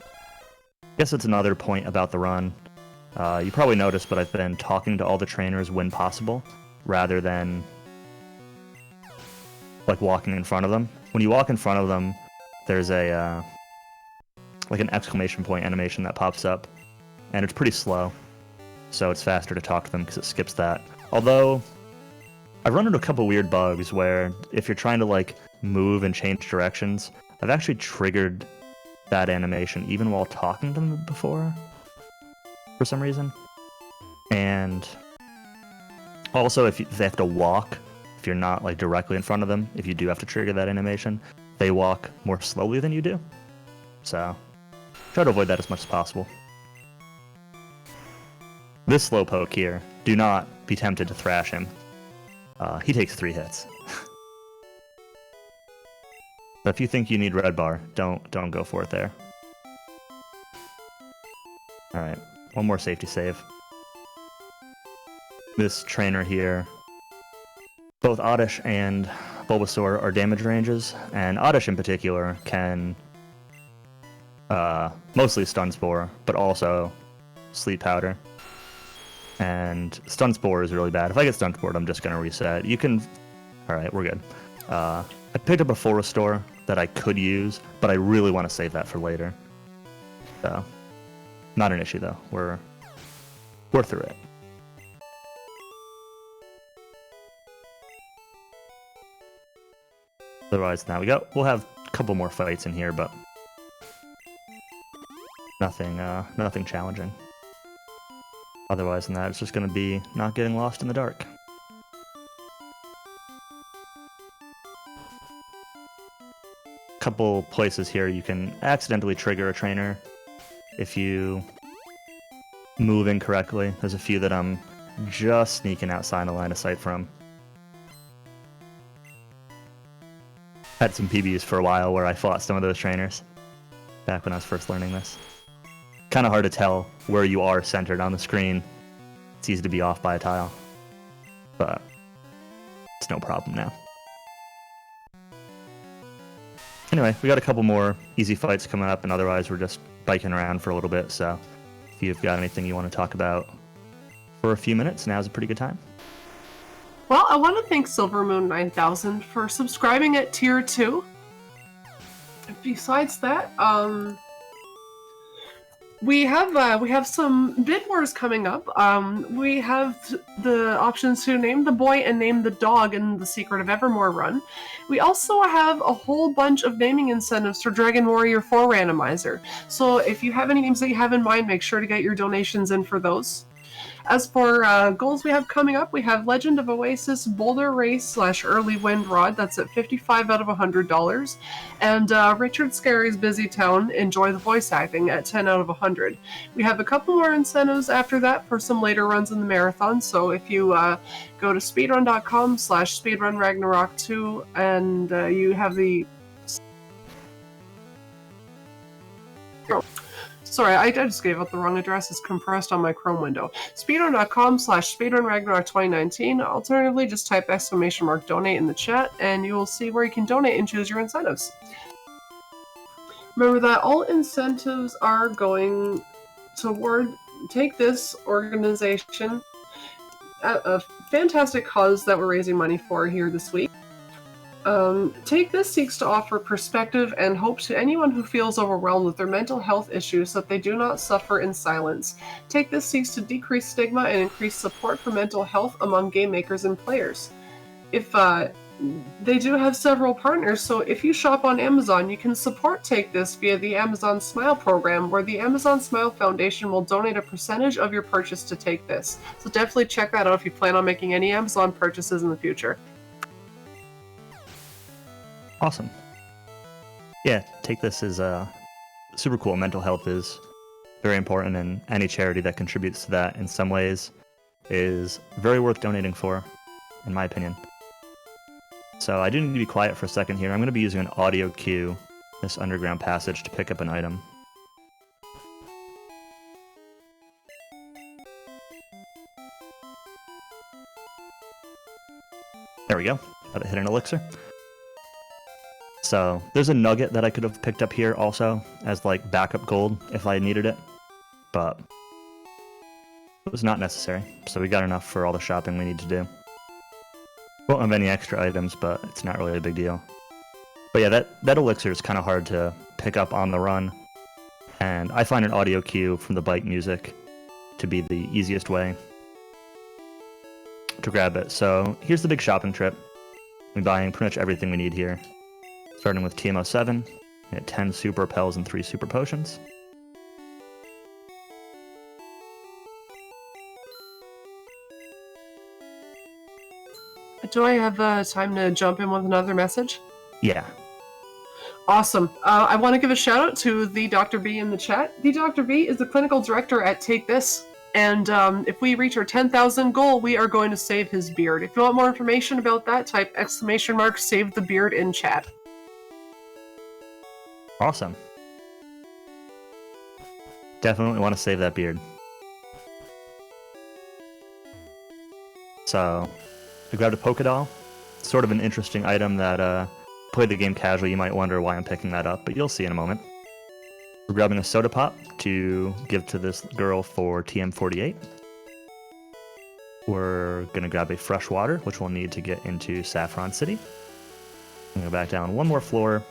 I guess it's another point about the run. You probably noticed, but I've been talking to all the trainers when possible, rather than like walking in front of them. When you walk in front of them, there's a like an exclamation point animation that pops up, and it's pretty slow. So it's faster to talk to them because it skips that. Although, I've run into a couple weird bugs where if you're trying to like move and change directions, I've actually triggered that animation even while talking to them before, for some reason. And also if they have to walk, if you're not like directly in front of them, if you do have to trigger that animation, they walk more slowly than you do. So, try to avoid that as much as possible. This Slowpoke here do not be tempted to thrash him. He takes 3 hits. But if you think you need red bar, don't go for it there. Alright, one more safety save. This trainer here, both Oddish and Bulbasaur are damage ranges, and Oddish in particular can mostly Stun Spore, but also Sleep Powder. And Stun Spore is really bad. If I get Stun Spored, I'm just going to reset. You can... Alright, we're good. I picked up a full restore that I could use, but I really want to save that for later. So, not an issue though. We're through it. Otherwise, now we'll have a couple more fights in here, but nothing challenging. Otherwise than that, it's just going to be not getting lost in the dark. Couple places here you can accidentally trigger a trainer if you move incorrectly. There's a few that I'm just sneaking outside the line of sight from. Had some PBs for a while where I fought some of those trainers back when I was first learning this. Kind of hard to tell where you are centered on the screen. It's easy to be off by a tile, but it's no problem now. Anyway, we got a couple more easy fights coming up, and otherwise we're just biking around for a little bit, so if you've got anything you want to talk about for a few minutes, now's a pretty good time. Well, I want to thank Silvermoon9000 for subscribing at Tier 2. Besides that, we have some bid wars coming up. We have the options to name the boy and name the dog in the Secret of Evermore run. We also have a whole bunch of naming incentives for Dragon Warrior 4 Randomizer. So if you have any names that you have in mind, make sure to get your donations in for those. As for goals we have coming up, we have Legend of Oasis Boulder Race / Early Wind Rod, that's at $55 out of $100. And Richard Scarry's Busy Town, Enjoy the Voice Acting at 10 out of 100. We have a couple more incentives after that for some later runs in the marathon, so if you go to speedrun.com / Speedrun Ragnarok 2 and you have the... Sorry, I just gave out the wrong address. It's compressed on my Chrome window. Speedrun.com / Speedrun Ragnarok 2019. Alternatively, just type !donate in the chat, and you will see where you can donate and choose your incentives. Remember that all incentives are going toward Take This organization, a fantastic cause that we're raising money for here this week. Take This seeks to offer perspective and hope to anyone who feels overwhelmed with their mental health issues so that they do not suffer in silence. Take This seeks to decrease stigma and increase support for mental health among game makers and players. If they do have several partners, so if you shop on Amazon, you can support Take This via the Amazon Smile program, where the Amazon Smile Foundation will donate a percentage of your purchase to Take This. So definitely check that out if you plan on making any Amazon purchases in the future. Awesome. Yeah, Take This is super cool. Mental health is very important, and any charity that contributes to that in some ways is very worth donating for, in my opinion. So I do need to be quiet for a second here. I'm going to be using an audio cue, this underground passage, to pick up an item. There we go. Got to hit an elixir. So there's a nugget that I could have picked up here also as like backup gold if I needed it, but it was not necessary. So we got enough for all the shopping we need to do. Won't have any extra items, but it's not really a big deal. But yeah, that elixir is kind of hard to pick up on the run, and I find an audio cue from the bike music to be the easiest way to grab it. So here's the big shopping trip. We're buying pretty much everything we need here. Starting with TMO7, we get 10 super repels and 3 super potions. Do I have time to jump in with another message? Yeah. Awesome. I want to give a shout out to the Dr. B in the chat. The Dr. B is the clinical director at Take This. And if we reach our 10,000 goal, we are going to save his beard. If you want more information about that, type !, save the beard in chat. Awesome. Definitely want to save that beard. So, I grabbed a Pokédoll. Sort of an interesting item that, play the game casually, you might wonder why I'm picking that up, but you'll see in a moment. We're grabbing a soda pop to give to this girl for TM48. We're going to grab a fresh water, which we'll need to get into Saffron City. I'm going to go back down one more floor,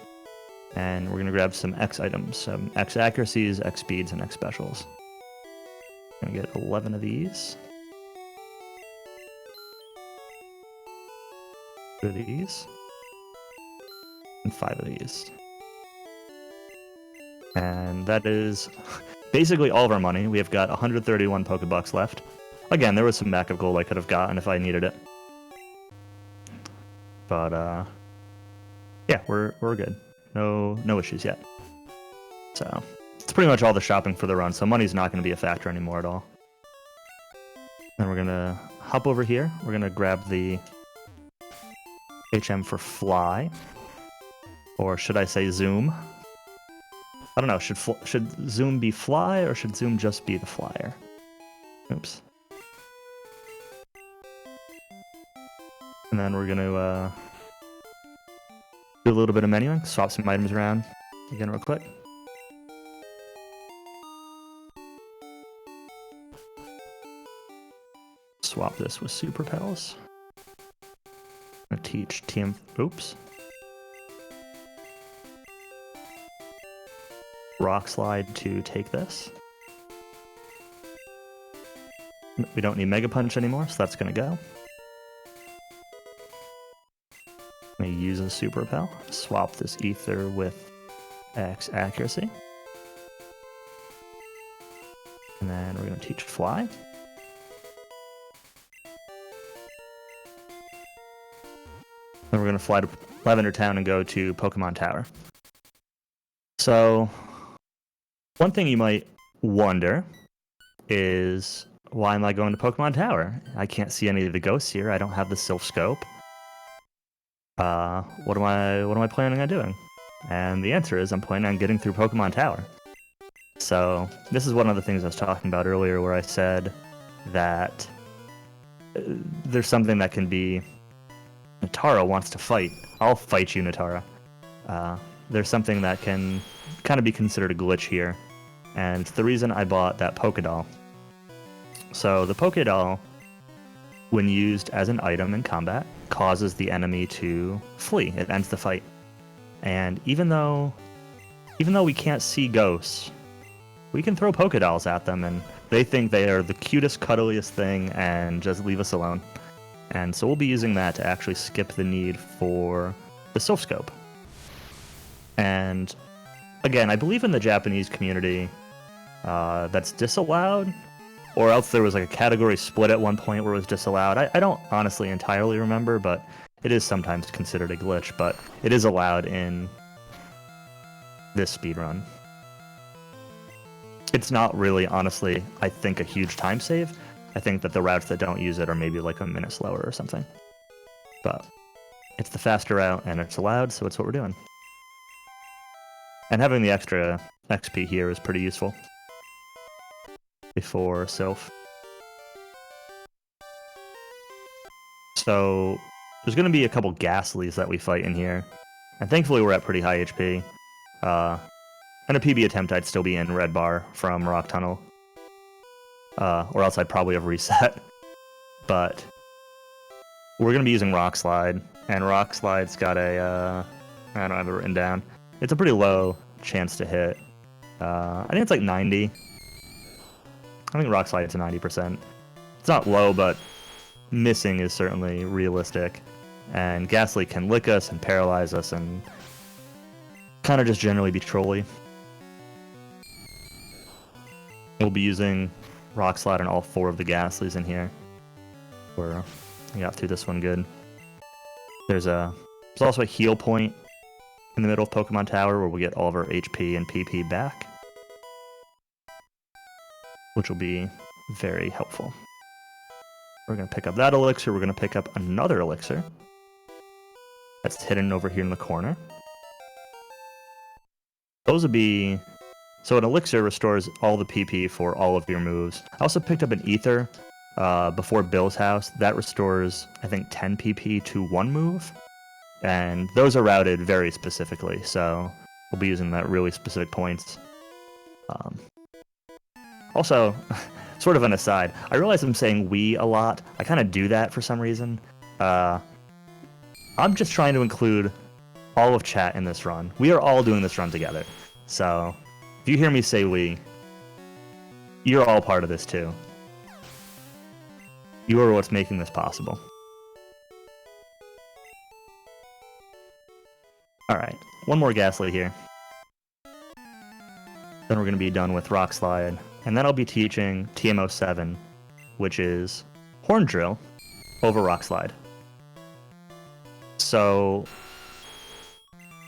and we're going to grab some X items, some X accuracies, X speeds, and X specials. I'm going to get 11 of these. 2 of these. And 5 of these. And that is basically all of our money. We have got 131 Pokebucks left. Again, there was some backup gold I could have gotten if I needed it. But, yeah, we're good. No issues yet. So, it's pretty much all the shopping for the run, so money's not going to be a factor anymore at all. Then we're going to hop over here. We're going to grab the HM for Fly. Or should I say Zoom? I don't know, should Zoom be Fly, or should Zoom just be the flyer? Oops. And then we're going to do a little bit of menuing, swap some items around again real quick. Swap this with Super Pals. I'm going to teach TM... Oops. Rock Slide to take this. We don't need Mega Punch anymore, so that's going to go. I'm going to use a Super Repel. Swap this Ether with X Accuracy. And then we're going to teach Fly. Then we're going to fly to Lavender Town and go to Pokemon Tower. So, one thing you might wonder is, why am I going to Pokemon Tower? I can't see any of the ghosts here. I don't have the Sylph Scope. What am I planning on doing? And the answer is, I'm planning on getting through Pokemon Tower. So, this is one of the things I was talking about earlier, where I said that there's something that can be... Natara wants to fight. I'll fight you, Natara. There's something that can kind of be considered a glitch here, and it's the reason I bought that Pokédoll. So the Pokédoll, when used as an item in combat, causes the enemy to flee. It ends the fight. And even though we can't see ghosts, we can throw Pokédolls at them, and they think they are the cutest, cuddliest thing, and just leave us alone. And so we'll be using that to actually skip the need for the Sylph Scope. And again, I believe in the Japanese community that's disallowed, or else there was like a category split at one point where it was disallowed. I don't honestly entirely remember, but it is sometimes considered a glitch, but it is allowed in this speedrun. It's not really, honestly, I think, a huge time save. I think that the routes that don't use it are maybe like a minute slower or something. But it's the faster route, and it's allowed, so it's what we're doing. And having the extra XP here is pretty useful. Before Sylph. So, there's going to be a couple Ghastlies that we fight in here. And thankfully we're at pretty high HP. And a PB attempt, I'd still be in Red Bar from Rock Tunnel. Or else I'd probably have reset. But we're going to be using Rock Slide. And Rock Slide's got a... I don't have it written down. It's a pretty low chance to hit. I think it's like 90. I think Rock Slide's a 90%. It's not low, but missing is certainly realistic. And Ghastly can lick us and paralyze us and kind of just generally be trolly. We'll be using Rock Slide on all 4 of the Ghastlies in here. We got through this one good. There's also a heal point in the middle of Pokemon Tower where we get all of our HP and PP back, which will be very helpful. We're going to pick up that elixir. We're going to pick up another elixir that's hidden over here in the corner. Those would be... So an elixir restores all the PP for all of your moves. I also picked up an ether before Bill's house. That restores, I think, 10 PP to one move. And those are routed very specifically, so we'll be using that really specific points. Also, sort of an aside, I realize I'm saying we a lot. I kind of do that for some reason. I'm just trying to include all of chat in this run. We are all doing this run together. So, if you hear me say we, you're all part of this too. You are what's making this possible. Alright, one more Ghastly here. Then we're going to be done with Rock Slide. And then I'll be teaching TM07, which is Horn Drill over Rock Slide. So,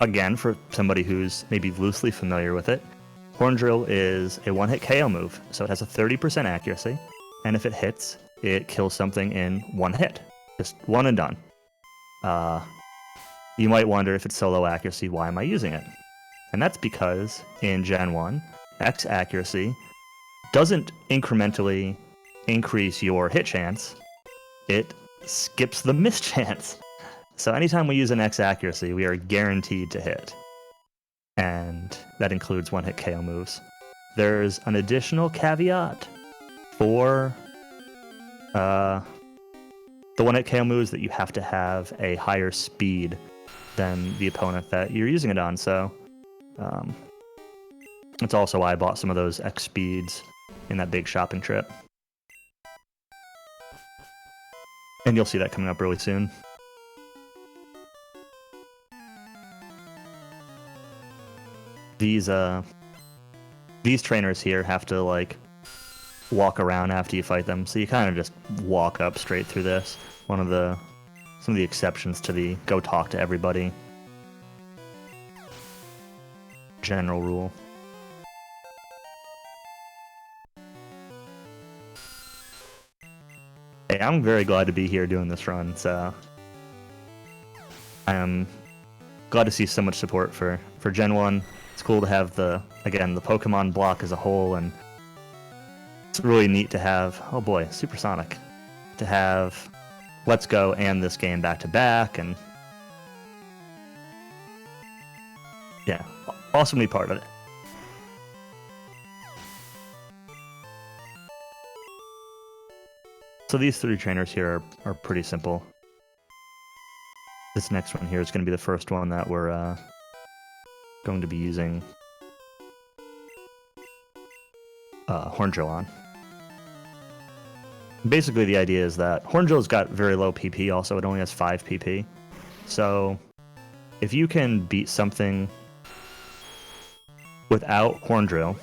again, for somebody who's maybe loosely familiar with it, Horn Drill is a one-hit KO move, so it has a 30% accuracy, and if it hits, it kills something in one hit. Just one and done. You might wonder if it's solo accuracy, why am I using it? And that's because in Gen 1, X accuracy doesn't incrementally increase your hit chance, it skips the miss chance. So anytime we use an X accuracy, we are guaranteed to hit. And that includes one-hit KO moves. There's an additional caveat for the one-hit KO moves that you have to have a higher speed than the opponent that you're using it on, so that's also why I bought some of those X speeds in that big shopping trip. And you'll see that coming up really soon. These trainers here have to, like, walk around after you fight them, so you kind of just walk up straight through this. Some of the exceptions to the go talk to everybody general rule. Hey, I'm very glad to be here doing this run, so I am glad to see so much support for Gen 1. It's cool to have the Pokemon block as a whole, and it's really neat to have, oh boy, Supersonic, to have Let's Go and this game back to back, and yeah, awesome to be part of it. So these three trainers here are pretty simple. This next one here is going to be the first one that we're going to be using Horn Drill on. Basically, the idea is that Horn Drill's got very low PP, also it only has 5 PP. So if you can beat something without Horn Drill,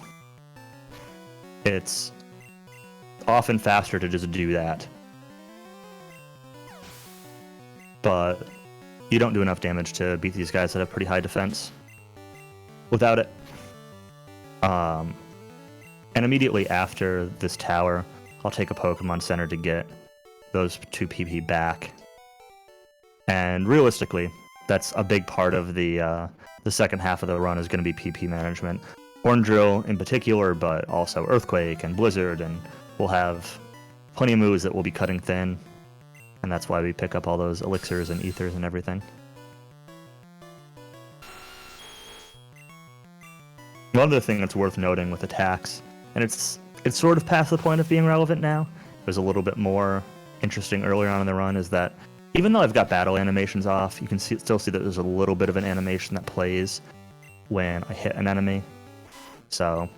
it's often faster to just do that. But you don't do enough damage to beat these guys that have pretty high defense without it. And immediately after this tower, I'll take a Pokemon Center to get those 2 PP back. And realistically, that's a big part of the second half of the run is going to be PP management. Horn Drill in particular, but also Earthquake and Blizzard, and we'll have plenty of moves that we'll be cutting thin. And that's why we pick up all those elixirs and ethers and everything. One other thing that's worth noting with attacks, and it's sort of past the point of being relevant now, it was a little bit more interesting earlier on in the run, is that even though I've got battle animations off, you can still see that there's a little bit of an animation that plays when I hit an enemy. So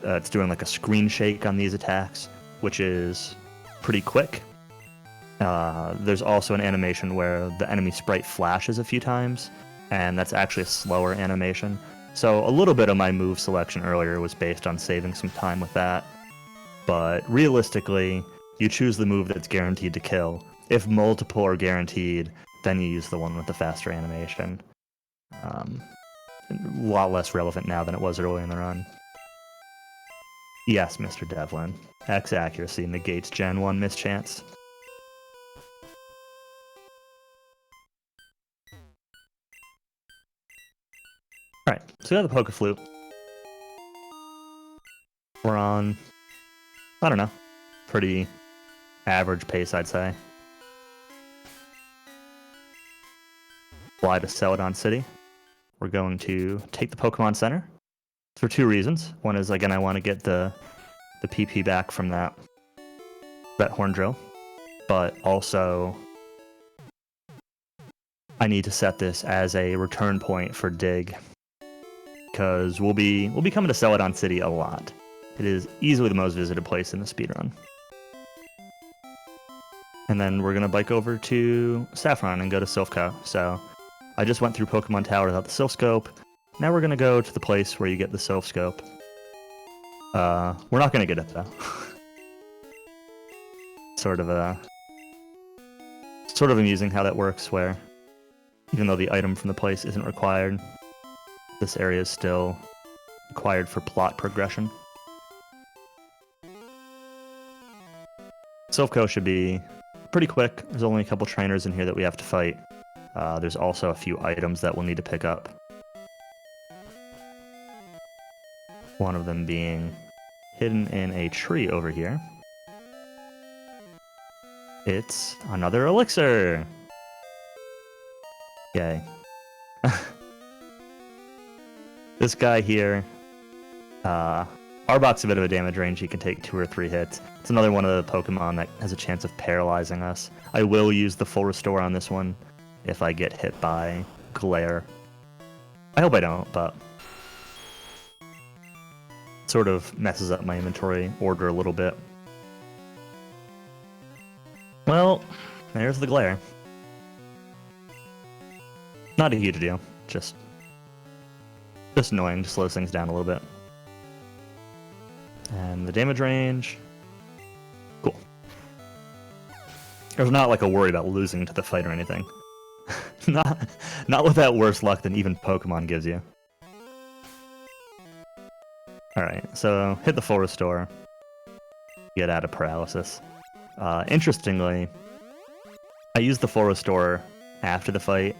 it's doing like a screen shake on these attacks, which is pretty quick. There's also an animation where the enemy sprite flashes a few times, and that's actually a slower animation. So a little bit of my move selection earlier was based on saving some time with that. But realistically, you choose the move that's guaranteed to kill. If multiple are guaranteed, then you use the one with the faster animation. A lot less relevant now than it was early in the run. Yes, Mr. Devlin. X accuracy negates Gen 1 mischance. Alright, so we got the Pokeflute. We're on, I don't know, pretty average pace, I'd say. Fly to Celadon City. We're going to take the Pokemon Center for two reasons. One is, again, I want to get the PP back from that horn drill, but also I need to set this as a return point for Dig, because we'll be coming to Celadon City a lot. It is easily the most visited place in the speedrun. And then we're gonna bike over to Saffron and go to Silphco. So I just went through Pokemon Tower without the Silph Scope. Now we're gonna go to the place where you get the Silph Scope. We're not gonna get it though. Sort of amusing how that works, where even though the item from the place isn't required, this area is still required for plot progression. Silphco should be pretty quick. There's only a couple trainers in here that we have to fight. There's also a few items that we'll need to pick up. One of them being hidden in a tree over here. It's another elixir! Yay. This guy here, Arbok's a bit of a damage range. He can take 2 or 3 hits. It's another one of the Pokemon that has a chance of paralyzing us. I will use the full restore on this one if I get hit by Glare. I hope I don't, but it sort of messes up my inventory order a little bit. Well, there's the Glare. Not a huge deal, just annoying to slow things down a little bit. And the damage range, cool. There's not like a worry about losing to the fight or anything. not with that worse luck than even Pokemon gives you. Alright, so hit the full restore. Get out of paralysis. Interestingly, I used the full restore after the fight,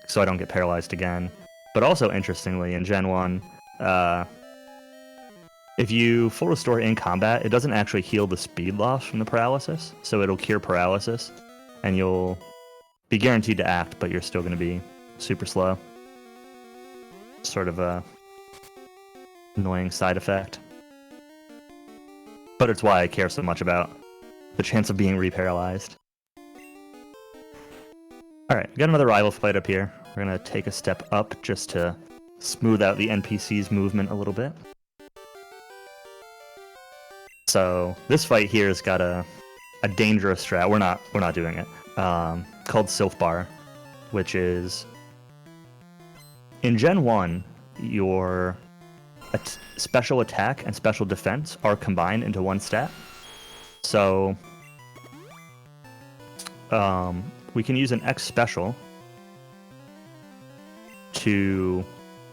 so I don't get paralyzed again. But also interestingly, in Gen 1, if you full restore in combat, it doesn't actually heal the speed loss from the paralysis, so it'll cure paralysis, and you'll be guaranteed to act, but you're still going to be super slow. Sort of a annoying side effect. But it's why I care so much about the chance of being reparalyzed. Alright, we got another rival fight up here. We're going to take a step up just to smooth out the NPC's movement a little bit. So this fight here has got a dangerous strat. We're not doing it. Called Silph Bar, which is in Gen 1, your special attack and special defense are combined into one stat. So we can use an X special to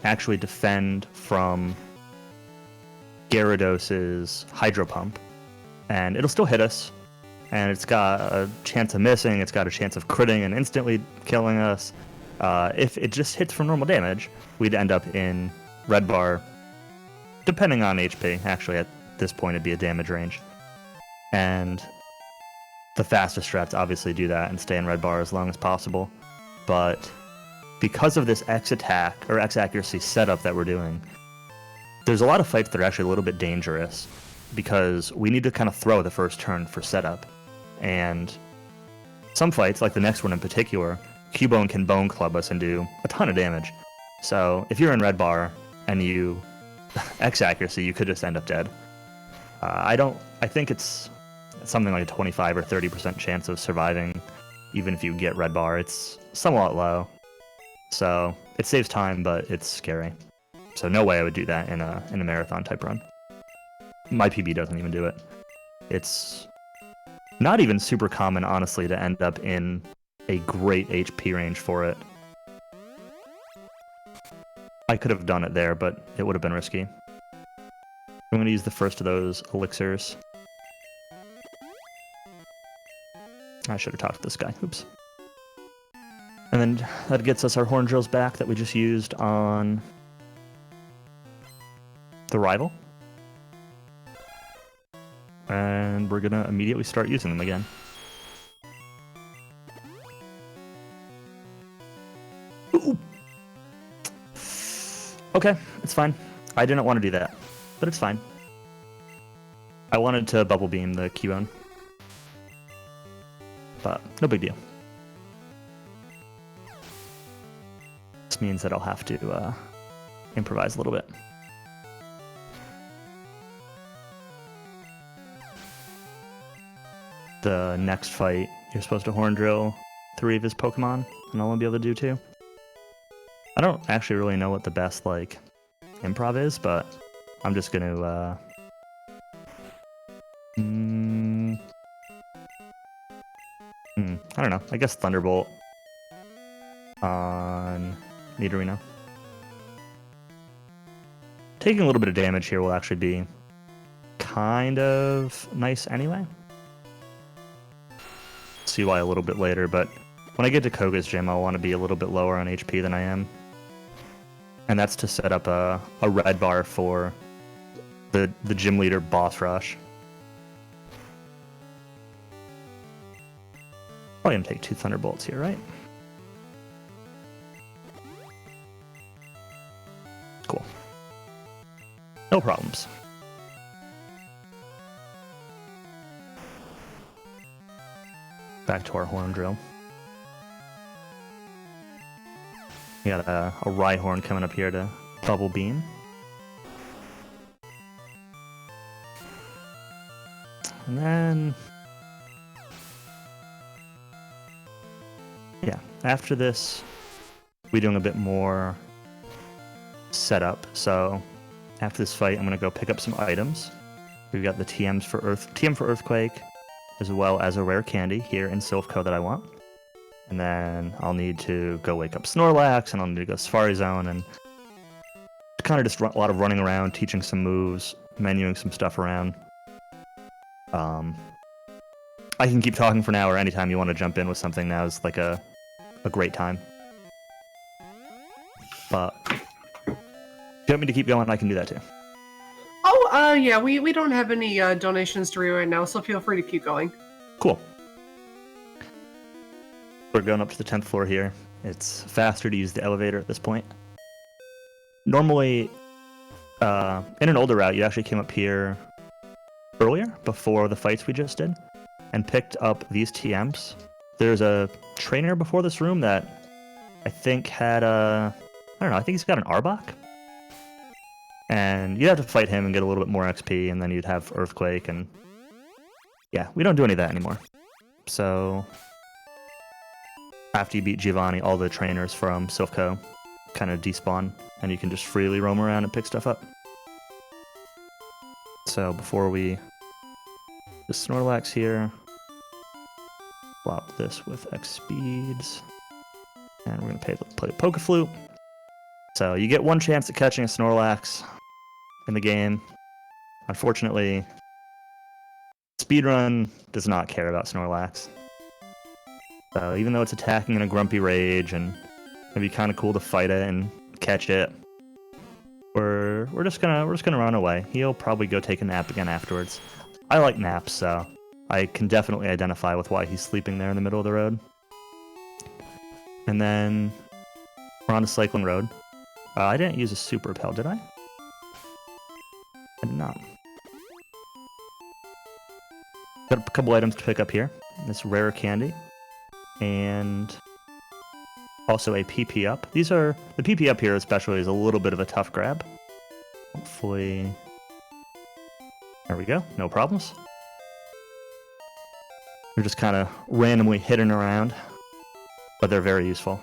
actually defend from Gyarados' Hydro Pump, and it'll still hit us, and it's got a chance of missing, it's got a chance of critting and instantly killing us. If it just hits for normal damage, we'd end up in red bar, depending on HP. Actually, at this point, it'd be a damage range. And the fastest strats obviously do that and stay in red bar as long as possible. But because of this X attack, or X accuracy setup that we're doing, there's a lot of fights that are actually a little bit dangerous, because we need to kind of throw the first turn for setup. And some fights, like the next one in particular, Cubone can Bone Club us and do a ton of damage. So if you're in red bar and you X accuracy, you could just end up dead. I think it's something like a 25 or 30% chance of surviving, even if you get red bar. It's somewhat low. So it saves time, but it's scary. So no way I would do that in a marathon type run. My PB doesn't even do it. It's not even super common, honestly, to end up in a great HP range for it. I could have done it there, but it would have been risky. I'm going going to use the first of those elixirs. I should have talked to this guy. Oops. And then that gets us our horn drills back that we just used on the rival. And we're going to immediately start using them again. Ooh. Okay, it's fine. I didn't want to do that, but it's fine. I wanted to bubble beam the Cubone, but no big deal. This means that I'll have to improvise a little bit. The next fight, you're supposed to horn drill 3 of his Pokemon, and I'll only be able to do 2. I don't actually really know what the best, like, improv is, but I'm just gonna, I don't know. I guess Thunderbolt on Nidorino. Taking a little bit of damage here will actually be kind of nice anyway. See why a little bit later, but when I get to Koga's gym, I'll want to be a little bit lower on HP than I am. And that's to set up a red bar for the gym leader boss rush. Probably gonna take 2 Thunderbolts here, right? Cool. No problems. Back to our horn drill. We got a Rhyhorn coming up here to bubble beam. And then... yeah, after this, we're doing a bit more setup. So after this fight, I'm going to go pick up some items. We've got the TM for Earthquake, as well as a rare candy here in Silphco that I want. And then I'll need to go wake up Snorlax, and I'll need to go Safari Zone, and kind of just a lot of running around, teaching some moves, menuing some stuff around. I can keep talking for now, or anytime you want to jump in with something now is like a great time. But if you want me to keep going, I can do that too. Oh, yeah, we don't have any donations to read right now, so feel free to keep going. Cool. We're going up to the 10th floor here. It's faster to use the elevator at this point. Normally, in an older route, you actually came up here earlier, before the fights we just did, and picked up these TMs. There's a trainer before this room that I think had a... I don't know, I think he's got an Arbok. And you'd have to fight him and get a little bit more XP, and then you'd have Earthquake, and... yeah, we don't do any of that anymore. So... after you beat Giovanni, all the trainers from Silphco kind of despawn, and you can just freely roam around and pick stuff up. So before we... the Snorlax here... swap this with X speeds, and we're going to play Poke Flute. So you get one chance at catching a Snorlax in the game. Unfortunately, Speedrun does not care about Snorlax. So even though it's attacking in a grumpy rage, and it'd be kind of cool to fight it and catch it, we're just gonna run away. He'll probably go take a nap again afterwards. I like naps, so I can definitely identify with why he's sleeping there in the middle of the road. And then we're on to Cycling Road. I didn't use a Super Repel, did I? I did not. Got a couple items to pick up here. This rare candy. And also a PP up. These are... the PP up here especially is a little bit of a tough grab. Hopefully... there we go. No problems. They're just kind of randomly hidden around, but they're very useful.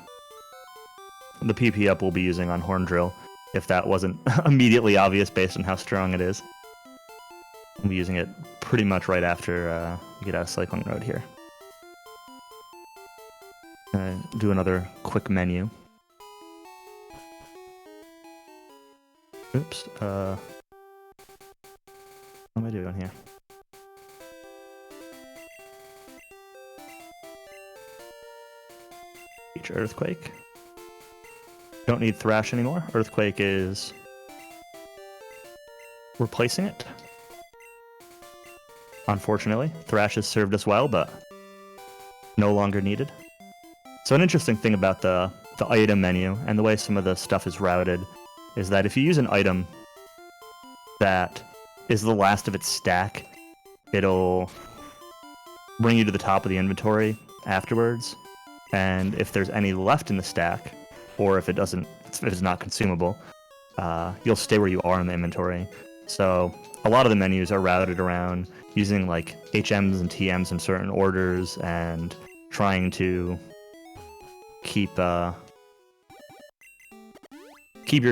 The PP up we'll be using on Horn Drill, if that wasn't immediately obvious based on how strong it is. We'll be using it pretty much right after we get out of Cycling Road here. Do another quick menu. Oops. doing here? Feature Earthquake. Don't need Thrash anymore. Earthquake is replacing it. Unfortunately, Thrash has served us well, but no longer needed. So an interesting thing about the item menu and the way some of the stuff is routed is that if you use an item that is the last of its stack, it'll bring you to the top of the inventory afterwards. And if there's any left in the stack, or if it's not consumable, you'll stay where you are in the inventory. So a lot of the menus are routed around using like HMs and TMs in certain orders and trying to keep your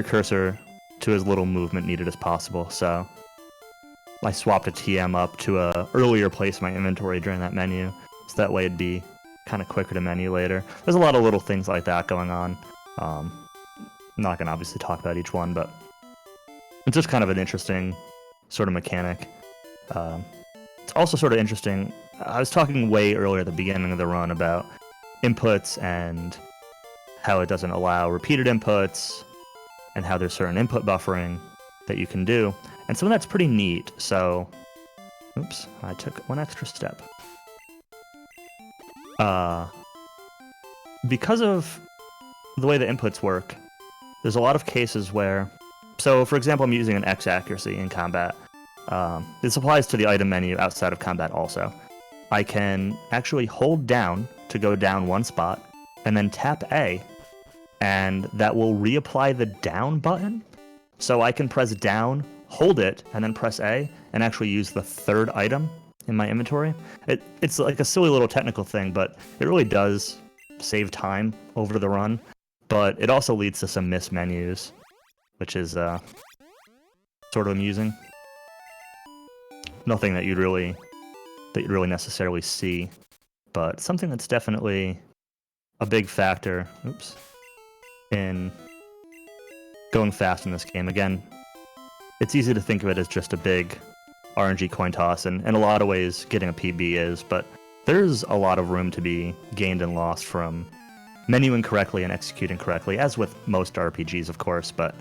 cursor to as little movement needed as possible. So I swapped a TM up to a earlier place in my inventory during that menu, so that way it'd be kind of quicker to menu later. There's a lot of little things like that going on. I'm not gonna obviously talk about each one, but it's just kind of an interesting sort of mechanic. It's also sort of interesting. I was talking way earlier at the beginning of the run about inputs and how it doesn't allow repeated inputs and how there's certain input buffering that you can do. And some of that's pretty neat. So, oops, I took one extra step. Because of the way the inputs work, there's a lot of cases where, so for example, I'm using an X accuracy in combat. This applies to the item menu outside of combat also. I can actually hold down to go down one spot, and then tap A, and that will reapply the down button. So I can press down, hold it, and then press A, and actually use the third item in my inventory. It's like a silly little technical thing, but it really does save time over the run. But it also leads to some missed menus, which is sort of amusing. Nothing that you'd really necessarily see, but something that's definitely a big factor. Oops. In going fast in this game. Again, it's easy to think of it as just a big RNG coin toss, and in a lot of ways getting a PB is, but there's a lot of room to be gained and lost from menuing correctly and executing correctly, as with most RPGs, of course, but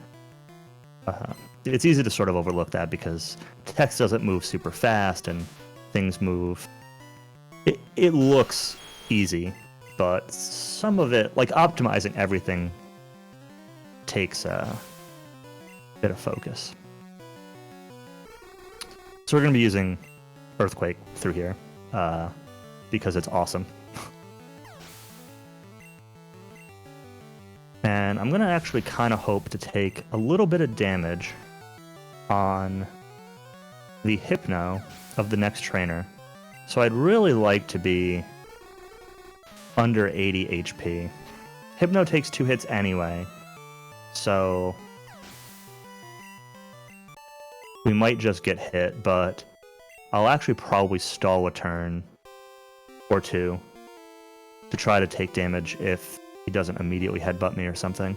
it's easy to sort of overlook that because text doesn't move super fast and things move. It looks easy, but some of it, like optimizing everything, takes a bit of focus. So we're going to be using Earthquake through here because it's awesome. And I'm going to actually kind of hope to take a little bit of damage on the Hypno of the next trainer. So I'd really like to be under 80 HP. Hypno takes 2 hits anyway, so we might just get hit, but I'll actually probably stall a turn or two to try to take damage if he doesn't immediately headbutt me or something.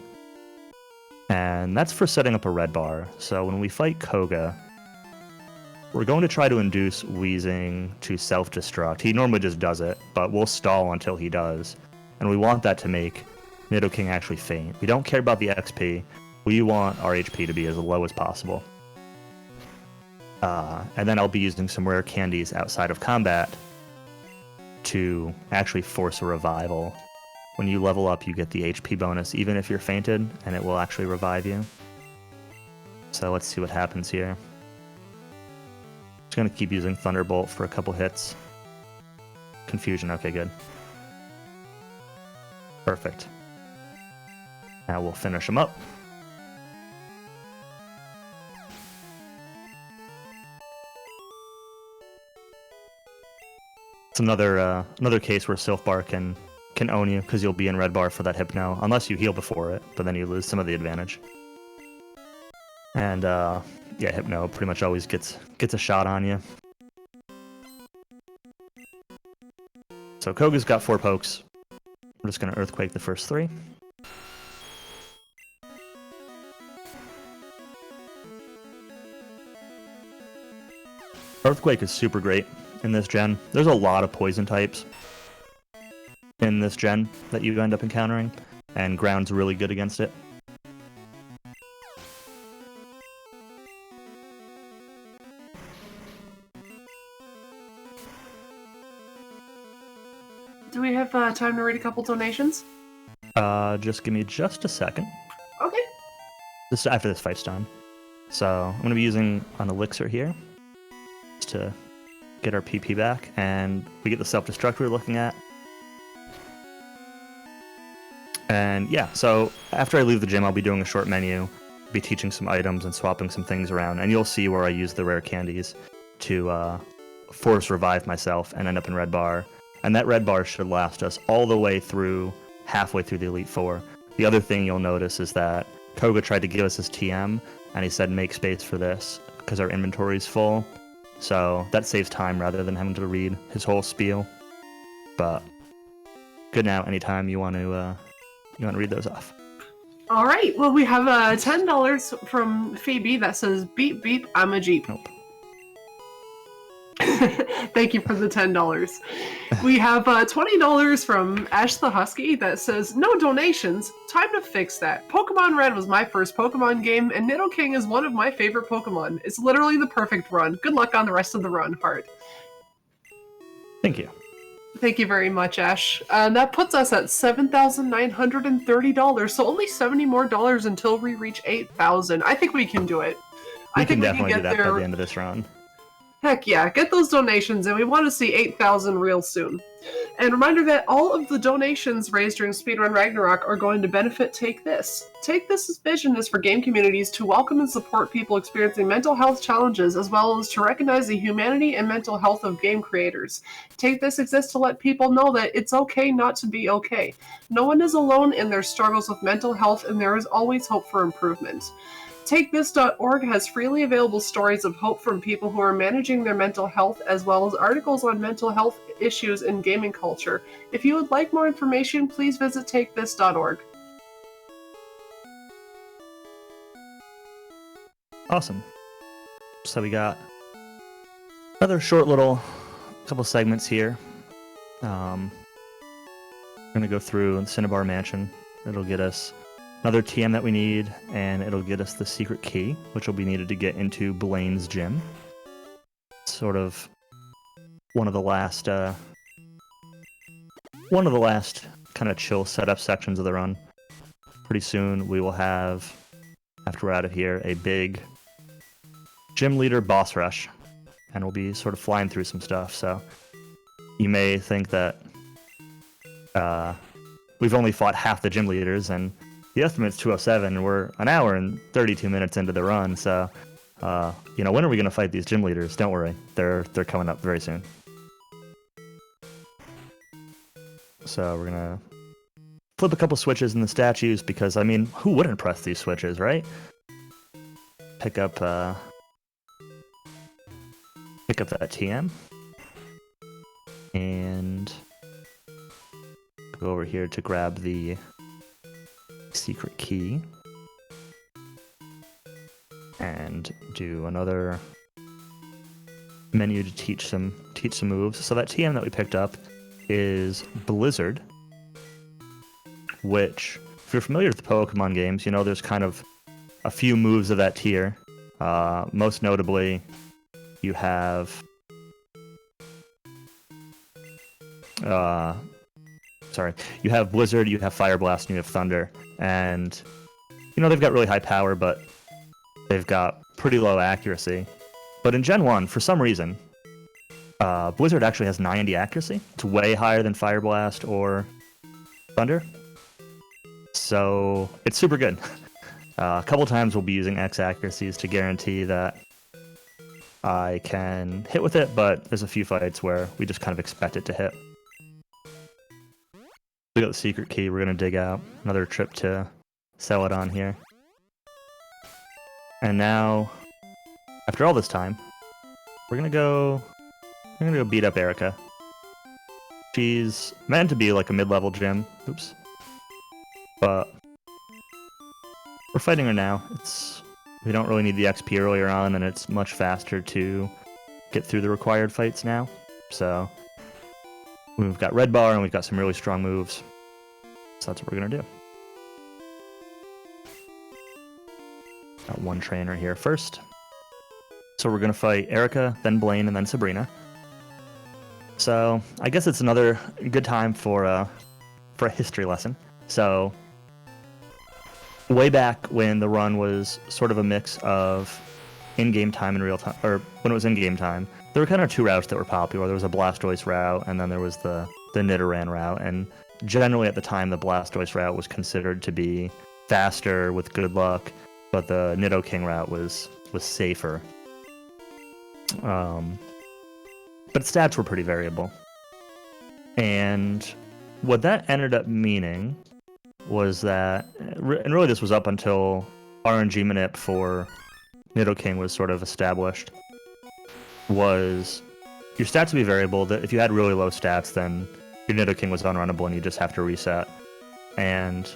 And that's for setting up a red bar. So when we fight Koga, we're going to try to induce Wheezing to self-destruct. He normally just does it, but we'll stall until he does. And we want that to make Nidoking actually faint. We don't care about the XP. We want our HP to be as low as possible. And then I'll be using some rare candies outside of combat to actually force a revival. When you level up, you get the HP bonus, even if you're fainted, and it will actually revive you. So let's see what happens here. Just going to keep using Thunderbolt for a couple hits. Confusion, okay, good. Perfect. Now we'll finish him up. It's another case where Sylph Bar can own you, because you'll be in red bar for that Hypno, unless you heal before it, but then you lose some of the advantage. And yeah, Hypno pretty much always gets a shot on you. So Koga's got 4 pokes. We're just going to Earthquake the first 3. Earthquake is super great in this gen. There's a lot of poison types in this gen that you end up encountering, and Ground's really good against it. Do we have time to read a couple donations? Just give me just a second. Okay. This after this fight's done. So I'm going to be using an elixir here to get our PP back, and we get the self-destruct we were looking at. And yeah, so after I leave the gym, I'll be doing a short menu, be teaching some items and swapping some things around, and you'll see where I use the rare candies to force revive myself and end up in red bar. And that red bar should last us all the way through, halfway through the Elite Four. The other thing you'll notice is that Koga tried to give us his TM, and he said make space for this because our inventory is full. So that saves time rather than having to read his whole spiel. But good now. Anytime you want to read those off. All right. Well, we have $10 from Phoebe that says beep beep. I'm a Jeep. Nope. Thank you for the $10. We have $20 from Ash the Husky that says, no donations. Time to fix that. Pokemon Red was my first Pokemon game, and Nidoking is one of my favorite Pokemon. It's literally the perfect run. Good luck on the rest of the run, Heart. Thank you. Thank you very much, Ash. That puts us at $7,930, so only $70 more until we reach 8,000. I think we can do it. We can definitely do that by the end of this round. Heck yeah, get those donations, and we want to see 8,000 real soon. And reminder that all of the donations raised during Speedrun Ragnarok are going to benefit Take This. Take This's vision is for game communities to welcome and support people experiencing mental health challenges, as well as to recognize the humanity and mental health of game creators. Take This exists to let people know that it's okay not to be okay. No one is alone in their struggles with mental health, and there is always hope for improvement. TakeThis.org has freely available stories of hope from people who are managing their mental health, as well as articles on mental health issues in gaming culture. If you would like more information, please visit TakeThis.org. Awesome. So we got another short little couple segments here. We're going to go through the Cinnabar Mansion. It'll get us another TM that we need, and it'll get us the secret key, which will be needed to get into Blaine's gym. Sort of one of the last kind of chill setup sections of the run. Pretty soon we will have, after we're out of here, a big gym leader boss rush, and we'll be sort of flying through some stuff. So you may think that we've only fought half the gym leaders, and the estimate's 207, and we're an hour and 32 minutes into the run, so, when are we going to fight these gym leaders? Don't worry, they're coming up very soon. So we're going to flip a couple switches in the statues, because, I mean, who wouldn't press these switches, right? Pick up that TM, and go over here to grab the secret key, and do another menu to teach some moves. So that TM that we picked up is Blizzard, which, if you're familiar with the Pokemon games, you know there's kind of a few moves of that tier. Most notably, you have you have Blizzard, you have Fire Blast, and you have Thunder. And, they've got really high power, but they've got pretty low accuracy. But in Gen 1, for some reason, Blizzard actually has 90 accuracy. It's way higher than Fire Blast or Thunder. So it's super good. A couple times we'll be using X accuracies to guarantee that I can hit with it, but there's a few fights where we just kind of expect it to hit. We got the secret key we're going to dig out. Another trip to sell it on here. And now, after all this time, we're going to go beat up Erica. She's meant to be like a mid-level gym. Oops. But we're fighting her now. We don't really need the XP earlier on, and it's much faster to get through the required fights now. So we've got red bar and we've got some really strong moves. So that's what we're going to do. Got one trainer here first. So we're going to fight Erica, then Blaine, and then Sabrina. So I guess it's another good time for a history lesson. So way back when the run was sort of a mix of in-game time and real time, or when it was in-game time, there were kind of two routes that were popular. There was a Blastoise route, and then there was the Nidoran route. And generally at the time, the Blastoise route was considered to be faster with good luck, but the Nidoking route was safer. But stats were pretty variable. And what that ended up meaning was that, and really this was up until RNG manip for Nidoking was sort of established, was your stats would be variable. That if you had really low stats, then your Nidoking was unrunnable and you just have to reset. And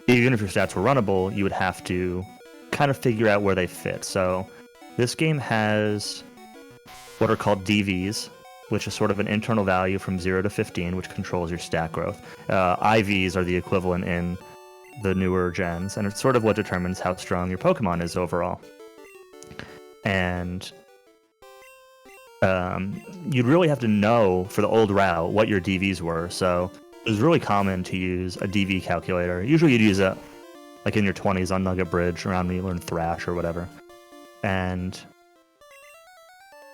even if your stats were runnable, you would have to kind of figure out where they fit. So this game has what are called DVs, which is sort of an internal value from 0 to 15, which controls your stat growth. IVs are the equivalent in the newer gens, and it's sort of what determines how strong your Pokemon is overall. And you'd really have to know for the old route what your DVs were. So it was really common to use a DV calculator. Usually you'd use it like in your 20s on Nugget Bridge around when you learned Thrash or whatever. And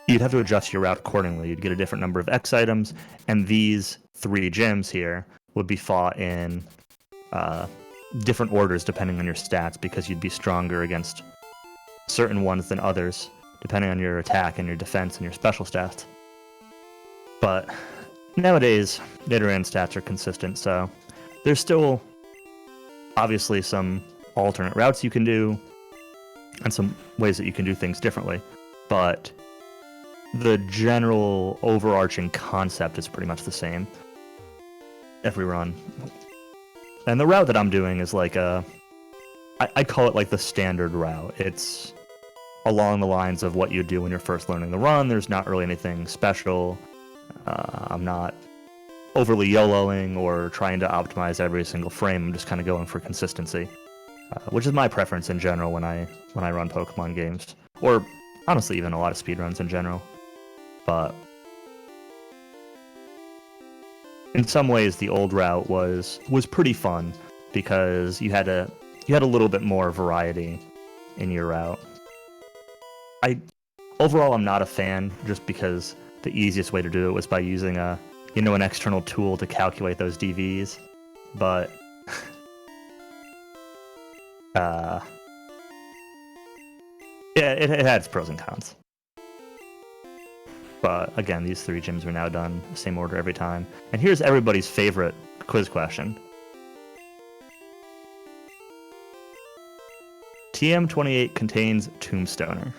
you'd have to adjust your route accordingly. You'd get a different number of X items, and these 3 gyms here would be fought in different orders depending on your stats, because you'd be stronger against certain ones than others, depending on your attack and your defense and your special stats. But nowadays, Nidoran stats are consistent, so there's still obviously some alternate routes you can do, and some ways that you can do things differently. But the general overarching concept is pretty much the same every run. And the route that I'm doing is like I call it like the standard route. It's along the lines of what you do when you're first learning the run. There's not really anything special. I'm not overly YOLOing or trying to optimize every single frame. I'm just kind of going for consistency, which is my preference in general when I run Pokemon games, or honestly even a lot of speedruns in general. But in some ways, the old route was pretty fun because you had a little bit more variety in your route. Overall, I'm not a fan, just because the easiest way to do it was by using an external tool to calculate those DVs. But yeah, it had its pros and cons. But again, these 3 gyms are now done same order every time. And here's everybody's favorite quiz question. TM28 contains Tombstoner.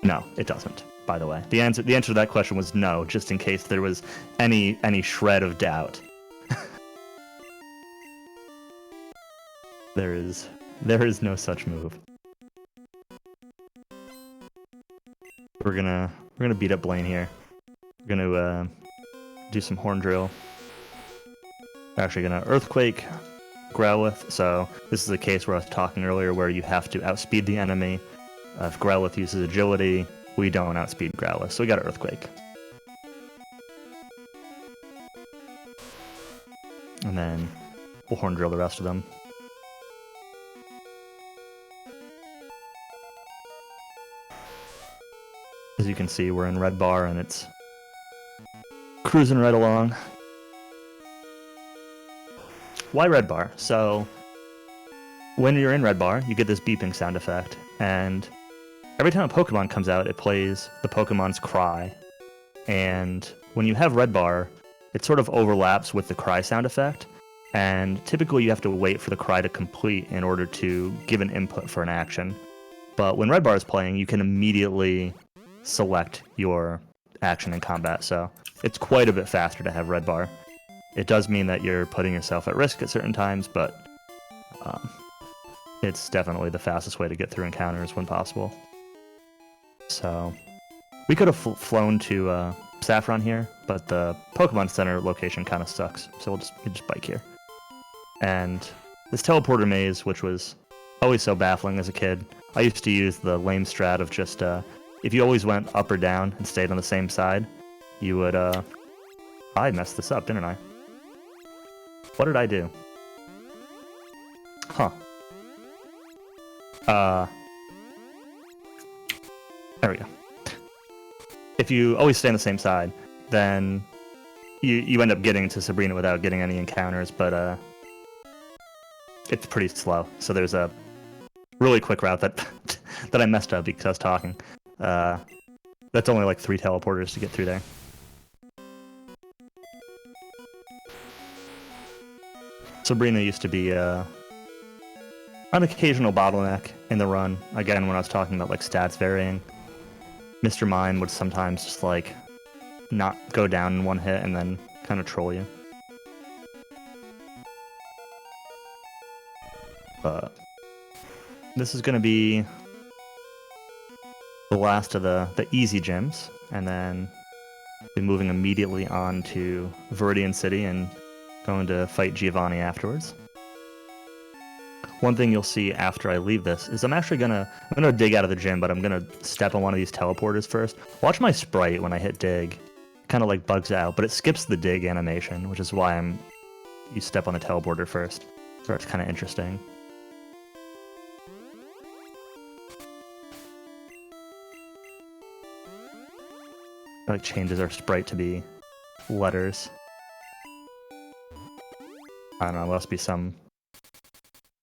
No, it doesn't, by the way. The answer to that question was no, just in case there was any shred of doubt. There is no such move. We're gonna beat up Blaine here. We're gonna do some Horn Drill. We're actually gonna Earthquake Growlithe. So this is a case where I was talking earlier where you have to outspeed the enemy. If Growlithe uses agility, we don't outspeed Growlithe, so we got Earthquake. And then we'll Horn Drill the rest of them. As you can see, we're in red bar and it's cruising right along. Why red bar? So when you're in red bar, you get this beeping sound effect, and every time a Pokemon comes out, it plays the Pokemon's cry. And when you have red bar, it sort of overlaps with the cry sound effect, and typically you have to wait for the cry to complete in order to give an input for an action. But when red bar is playing, you can immediately select your action in combat, so it's quite a bit faster to have red bar. It does mean that you're putting yourself at risk at certain times, but it's definitely the fastest way to get through encounters when possible. So we could have flown to Saffron here, but the Pokemon Center location kind of sucks, so we'll just bike here. And this teleporter maze, which was always so baffling as a kid, I used to use the lame strat of just if you always went up or down and stayed on the same side, you would I messed this up, didn't I? What did I do? Huh. There we go. If you always stay on the same side, then you end up getting to Sabrina without getting any encounters, but it's pretty slow. So there's a really quick route that that I messed up because I was talking. That's only like 3 teleporters to get through there. Sabrina used to be an occasional bottleneck in the run. Again, when I was talking about like stats varying, Mr. Mime would sometimes just like not go down in one hit and then kind of troll you. But this is going to be the last of the easy gyms, and then be moving immediately on to Viridian City and going to fight Giovanni afterwards. One thing you'll see after I leave this is I'm gonna dig out of the gym, but I'm gonna step on one of these teleporters first. Watch my sprite when I hit dig. Kind of like bugs out, but it skips the dig animation, which is why you step on the teleporter first. So it's kind of interesting. It like changes our sprite to be letters. I don't know, must be some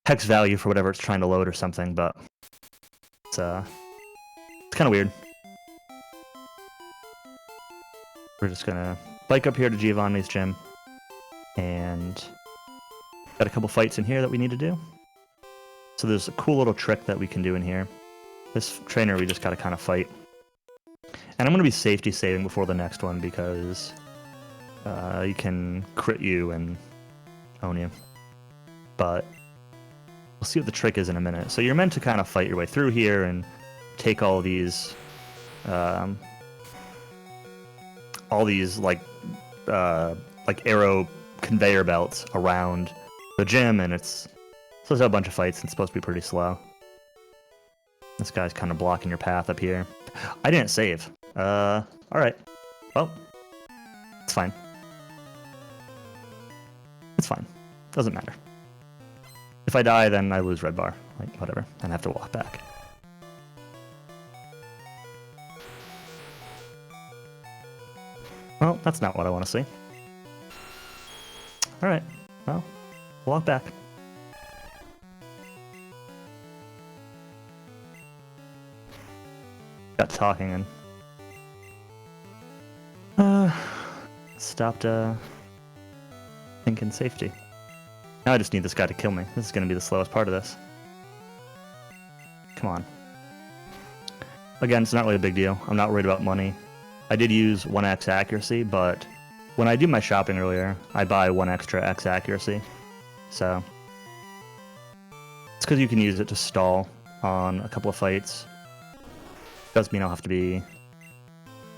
hex value for whatever it's trying to load or something, but it's kind of weird. We're just gonna bike up here to Giovanni's gym, and got a couple fights in here that we need to do. So there's a cool little trick that we can do in here. This trainer we just gotta kind of fight. And I'm gonna be safety saving before the next one because you can crit you and own you. But we'll see what the trick is in a minute. So you're meant to kind of fight your way through here and take all these like arrow conveyor belts around the gym, and it's supposed to have a bunch of fights and it's supposed to be pretty slow. This guy's kind of blocking your path up here. I didn't save. Alright. Well, it's fine. It's fine. Doesn't matter. If I die, then I lose red bar. Like, whatever. And I have to walk back. Well, that's not what I want to see. Alright. Well, walk back. Got talking and stopped thinking safety. Now I just need this guy to kill me. This is going to be the slowest part of this. Come on. Again, it's not really a big deal. I'm not worried about money. I did use 1x accuracy, but when I do my shopping earlier, I buy 1 extra x accuracy. So it's because you can use it to stall on a couple of fights. Does mean I'll have to be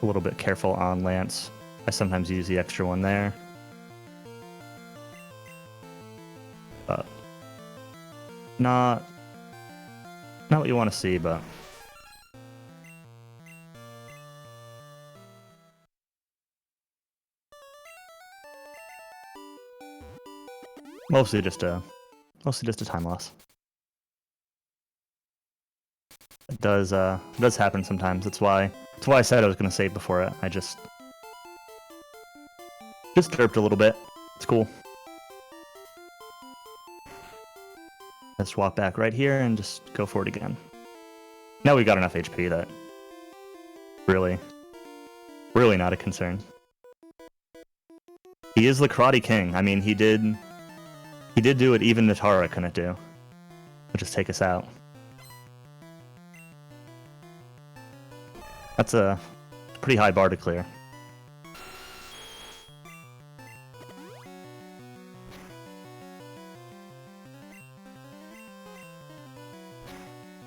a little bit careful on Lance. I sometimes use the extra one there. But not what you want to see, but mostly just a time loss. It does happen sometimes. That's why I said I was gonna save before it. I just derped a little bit. It's cool. Let's walk back right here and just go for it again. Now we've got enough HP that really not a concern. He is the Karate King. I mean, he did do what even Natara couldn't do, which is take us out. That's a pretty high bar to clear.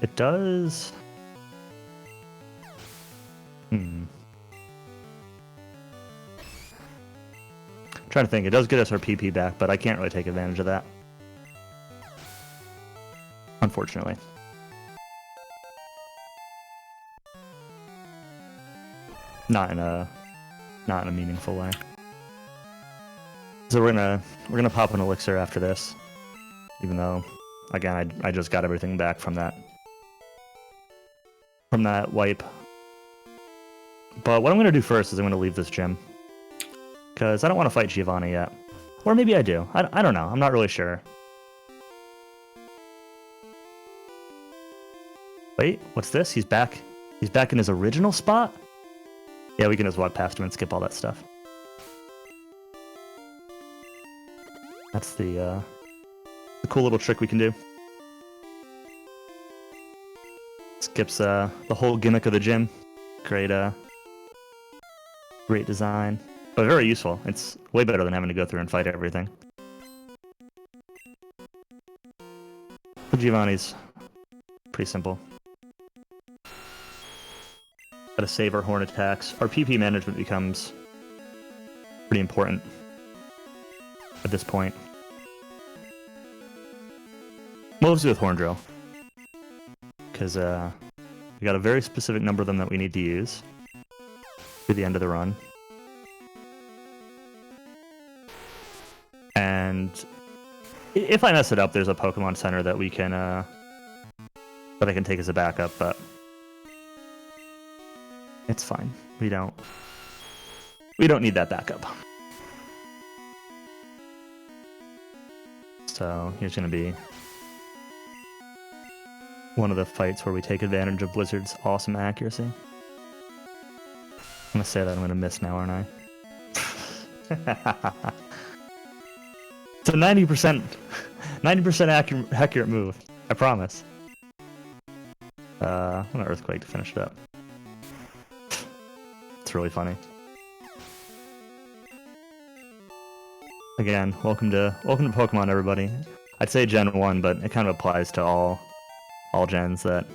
It does... Trying to think, it does get us our PP back, but I can't really take advantage of that. Unfortunately. Not in a meaningful way. So we're gonna pop an elixir after this, even though, again, I just got everything back from that wipe. But what I'm gonna do first is I'm gonna leave this gym, because I don't want to fight Giovanni yet, or maybe I do. I don't know. I'm not really sure. Wait, what's this? He's back. He's back in his original spot? Yeah, we can just walk past him and skip all that stuff. That's the cool little trick we can do. Skips the whole gimmick of the gym. Great great design. But very useful. It's way better than having to go through and fight everything. The Giovanni's pretty simple. Gotta save our horn attacks. Our PP management becomes pretty important at this point. Mostly with horn drill, because we got a very specific number of them that we need to use to the end of the run. And if I mess it up, there's a Pokemon Center that we can that I can take as a backup, but it's fine. We don't need that backup. So here's gonna be one of the fights where we take advantage of Blizzard's awesome accuracy. I'm gonna say that I'm gonna miss now, aren't I? It's a 90% accurate move. I promise. I'm gonna Earthquake to finish it up. It's really funny. Again, welcome to Pokemon, everybody. I'd say Gen 1, but it kind of applies to all gens that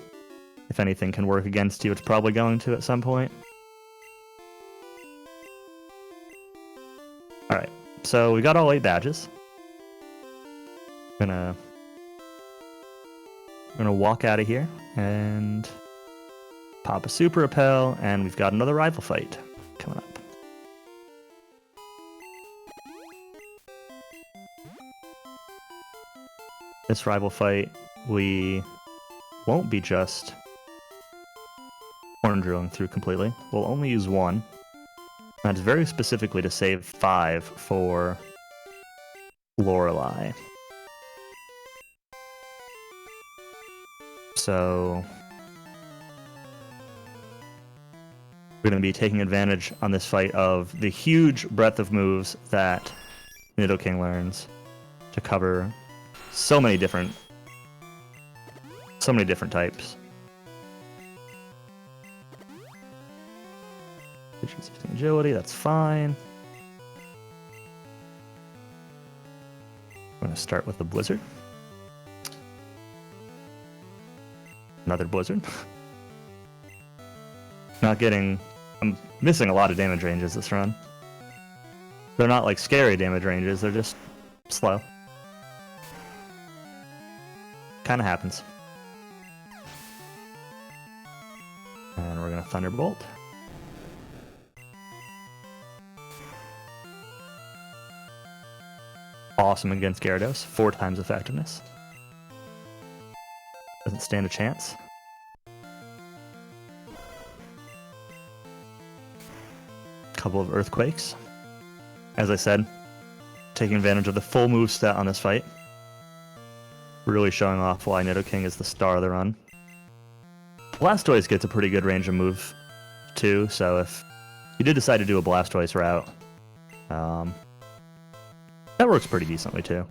if anything can work against you, it's probably going to at some point. Alright, so we got all 8 badges. Gonna walk out of here and pop a Super Repel, and we've got another rival fight coming up. This rival fight, we won't be just horn drilling through completely. We'll only use 1. That's very specifically to save 5 for Lorelei. So we're going to be taking advantage on this fight of the huge breadth of moves that Nidoking learns to cover so many different types. Agility, that's fine. I'm going to start with the Blizzard. Another Blizzard. I'm missing a lot of damage ranges this run. They're not like scary damage ranges, they're just slow. Kinda happens. And we're gonna Thunderbolt. Awesome against Gyarados, 4 times effectiveness. Doesn't stand a chance. Couple of Earthquakes. As I said, taking advantage of the full move set on this fight. Really showing off why Nidoking is the star of the run. Blastoise gets a pretty good range of move too, so if you did decide to do a Blastoise route, that works pretty decently too.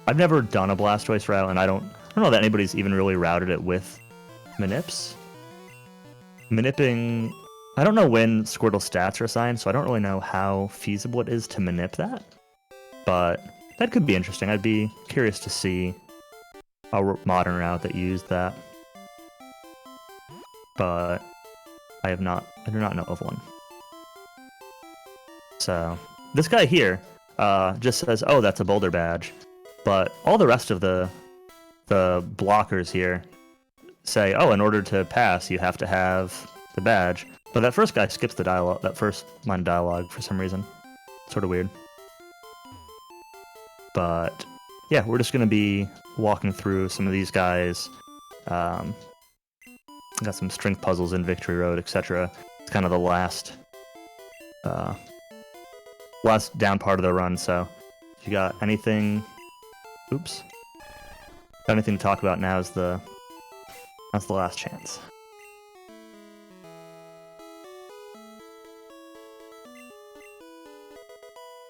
I've never done a Blastoise route, and I don't know that anybody's even really routed it with Manips. Manipping... I don't know when Squirtle stats are assigned, so I don't really know how feasible it is to manip that. But that could be interesting. I'd be curious to see a modern route that used that. but I do not know of one. So this guy here just says, "Oh, that's a boulder badge," but all the rest of the blockers here say, "Oh, in order to pass, you have to have the badge." But that first guy skips the dialogue, that first line of dialogue for some reason. Sort of weird. But yeah, we're just gonna be walking through some of these guys. Got some strength puzzles in Victory Road, etc. It's kind of the last down part of the run. So if you got anything, got anything to talk about, now's the last chance.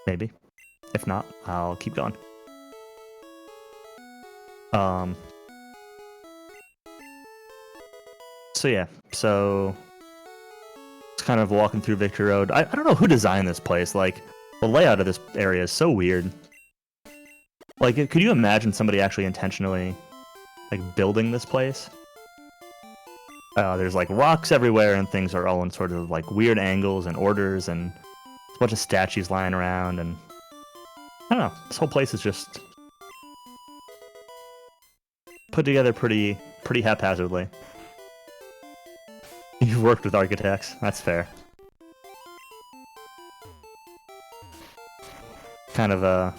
Maybe. If not, I'll keep going. So yeah, so it's kind of walking through Victory Road. I don't know who designed this place. Like, the layout of this area is so weird. Like, could you imagine somebody actually intentionally, like, building this place? There's, like, rocks everywhere, and things are all in sort of, like, weird angles and orders, and a bunch of statues lying around, and I don't know. This whole place is just put together pretty haphazardly. You've worked with architects. That's fair. Kind of a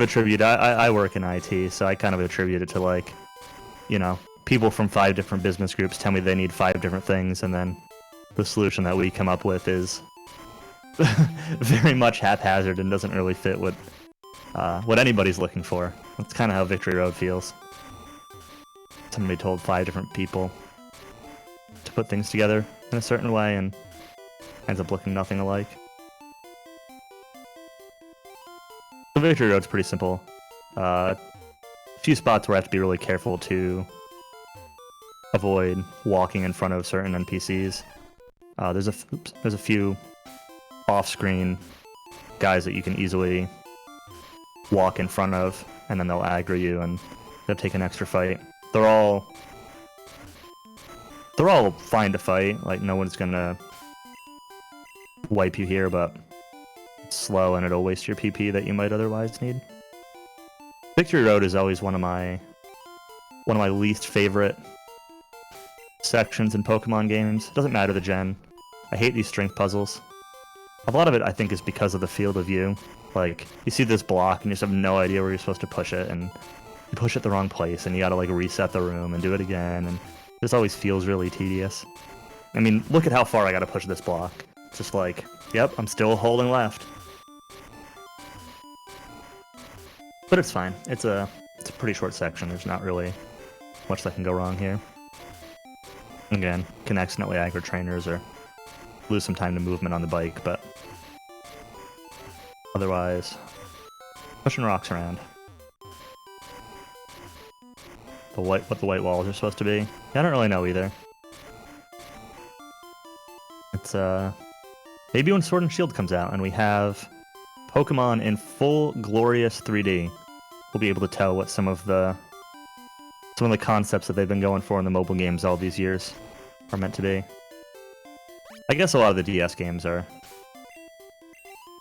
tribute. I work in IT, so I kind of attribute it to, like, you know, people from 5 different business groups tell me they need 5 different things, and then the solution that we come up with is very much haphazard and doesn't really fit what anybody's looking for. That's kind of how Victory Road feels. Somebody told 5 different people to put things together in a certain way and ends up looking nothing alike. The Victory Road's pretty simple. A few spots where I have to be really careful to avoid walking in front of certain NPCs. There's a few off-screen guys that you can easily walk in front of, and then they'll aggro you and they'll take an extra fight. They're all fine to fight. Like, no one's gonna wipe you here, but it's slow and it'll waste your PP that you might otherwise need. Victory Road is always one of my least favorite sections in Pokemon games. It doesn't matter the gen. I hate these strength puzzles. A lot of it, I think, is because of the field of view. Like, you see this block and you just have no idea where you're supposed to push it, and you push it the wrong place, and you gotta, like, reset the room and do it again, and this always feels really tedious. I mean, look at how far I gotta push this block. It's just like, yep, I'm still holding left. But it's fine. It's a pretty short section. There's not really much that can go wrong here. Again, can accidentally aggro trainers or lose some time to movement on the bike, but otherwise, pushing rocks around. What the white walls are supposed to be, I don't really know either. It's maybe when Sword and Shield comes out and we have Pokemon in full glorious 3D, we'll be able to tell what some of the concepts that they've been going for in the mobile games all these years are meant to be. I guess a lot of the DS games are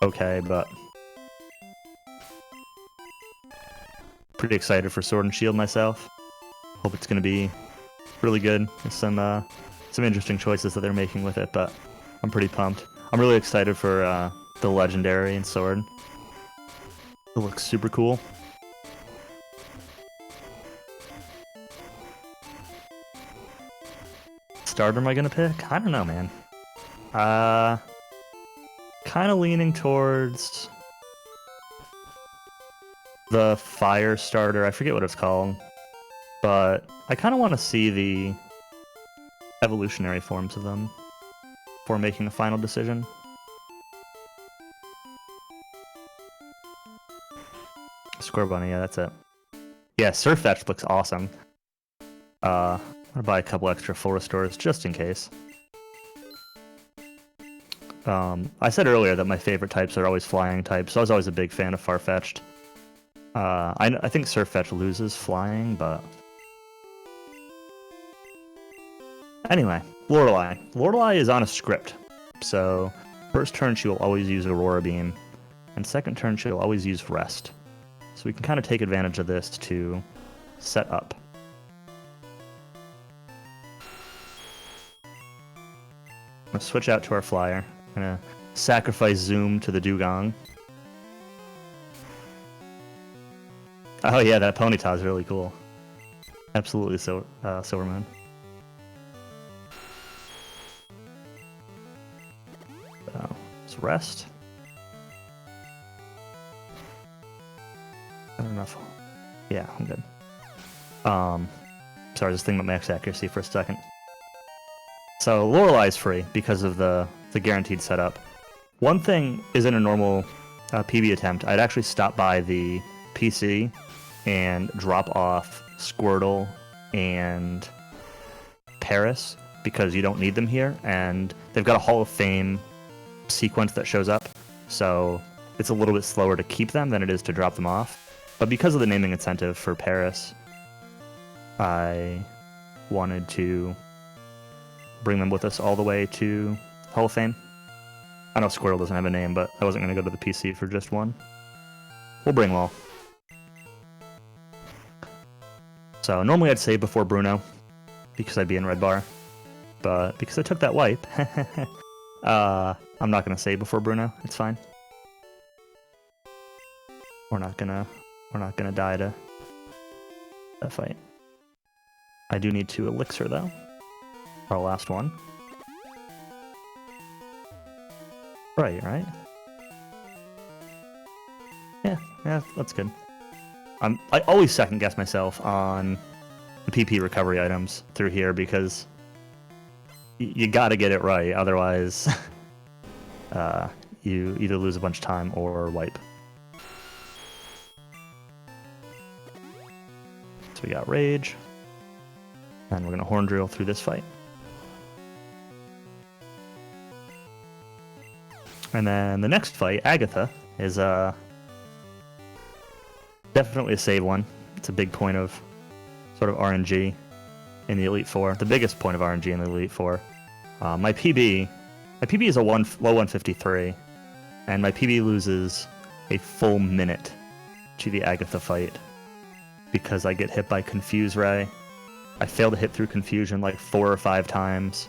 okay, but pretty excited for Sword and Shield myself. Hope it's going to be really good. There's some interesting choices that they're making with it, but I'm pretty pumped. I'm really excited for the Legendary in Sword. It looks super cool. Starter am I gonna pick? I don't know, man. Kind of leaning towards the Fire starter. I forget what it's called, but I kind of want to see the evolutionary forms of them before making a final decision. Square Bunny, yeah, that's it. Yeah, Surfetch looks awesome. I'm gonna buy a couple extra full restores just in case. I said earlier that my favorite types are always flying types, so I was always a big fan of Farfetch'd. I think Surfetch loses flying, but Anyway, Lorelei. Lorelei is on a script. So, first turn she will always use Aurora Beam, and second turn she'll always use Rest. So we can kind of take advantage of this to set up. I'm going to switch out to our flyer. I'm going to sacrifice Zoom to the Dugong. Oh yeah, that Ponyta is really cool. Absolutely Silvermoon. So, let's rest. I don't know if... Yeah, I'm good. Sorry, just thinking about max accuracy for a second. So Lorelei's free because of the guaranteed setup. One thing is in a normal PB attempt, I'd actually stop by the PC and drop off Squirtle and Paris because you don't need them here, and they've got a Hall of Fame sequence that shows up, so it's a little bit slower to keep them than it is to drop them off. But because of the naming incentive for Paris, I wanted to bring them with us all the way to Hall of Fame. I know Squirrel doesn't have a name, but I wasn't going to go to the PC for just one. We'll bring them all. So normally I'd save before Bruno, because I'd be in red bar. But because I took that wipe, I'm not going to save before Bruno. It's fine. We're not gonna die to that fight. I do need 2 elixir though. Our last one. Right? Yeah, that's good. I always second guess myself on the PP recovery items through here because you gotta get it right, otherwise you either lose a bunch of time or wipe. So we got Rage, and we're gonna Horn Drill through this fight. And then the next fight, Agatha, is definitely a save one. It's a big point of sort of RNG in the Elite Four. The biggest point of RNG in the Elite Four. My PB is a low 153, and my PB loses a full minute to the Agatha fight because I get hit by Confuse Ray. I fail to hit through Confusion like 4 or 5 times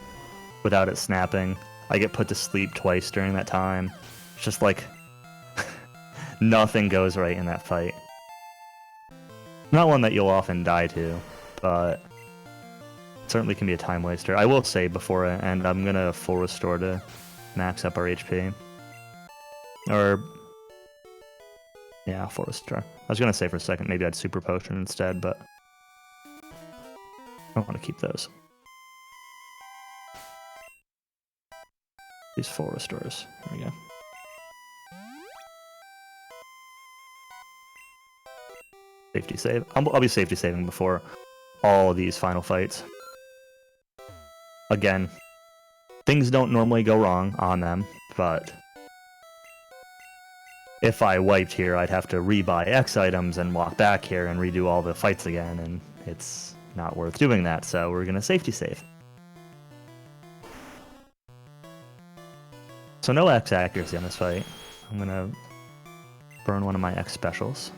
without it snapping. I get put to sleep twice during that time. It's just like nothing goes right in that fight. Not one that you'll often die to, but it certainly can be a time waster. I will save before it, and I'm gonna full restore to max up our HP. Or yeah, full restore. I was gonna say for a second maybe I'd super potion instead, but I don't want to keep those. These full restores. There we go. Safety save. I'll be safety saving before all of these final fights. Again, things don't normally go wrong on them, but if I wiped here, I'd have to rebuy X items and walk back here and redo all the fights again, and it's not worth doing that, so we're gonna safety save. So no X accuracy on this fight. I'm gonna burn one of my X specials.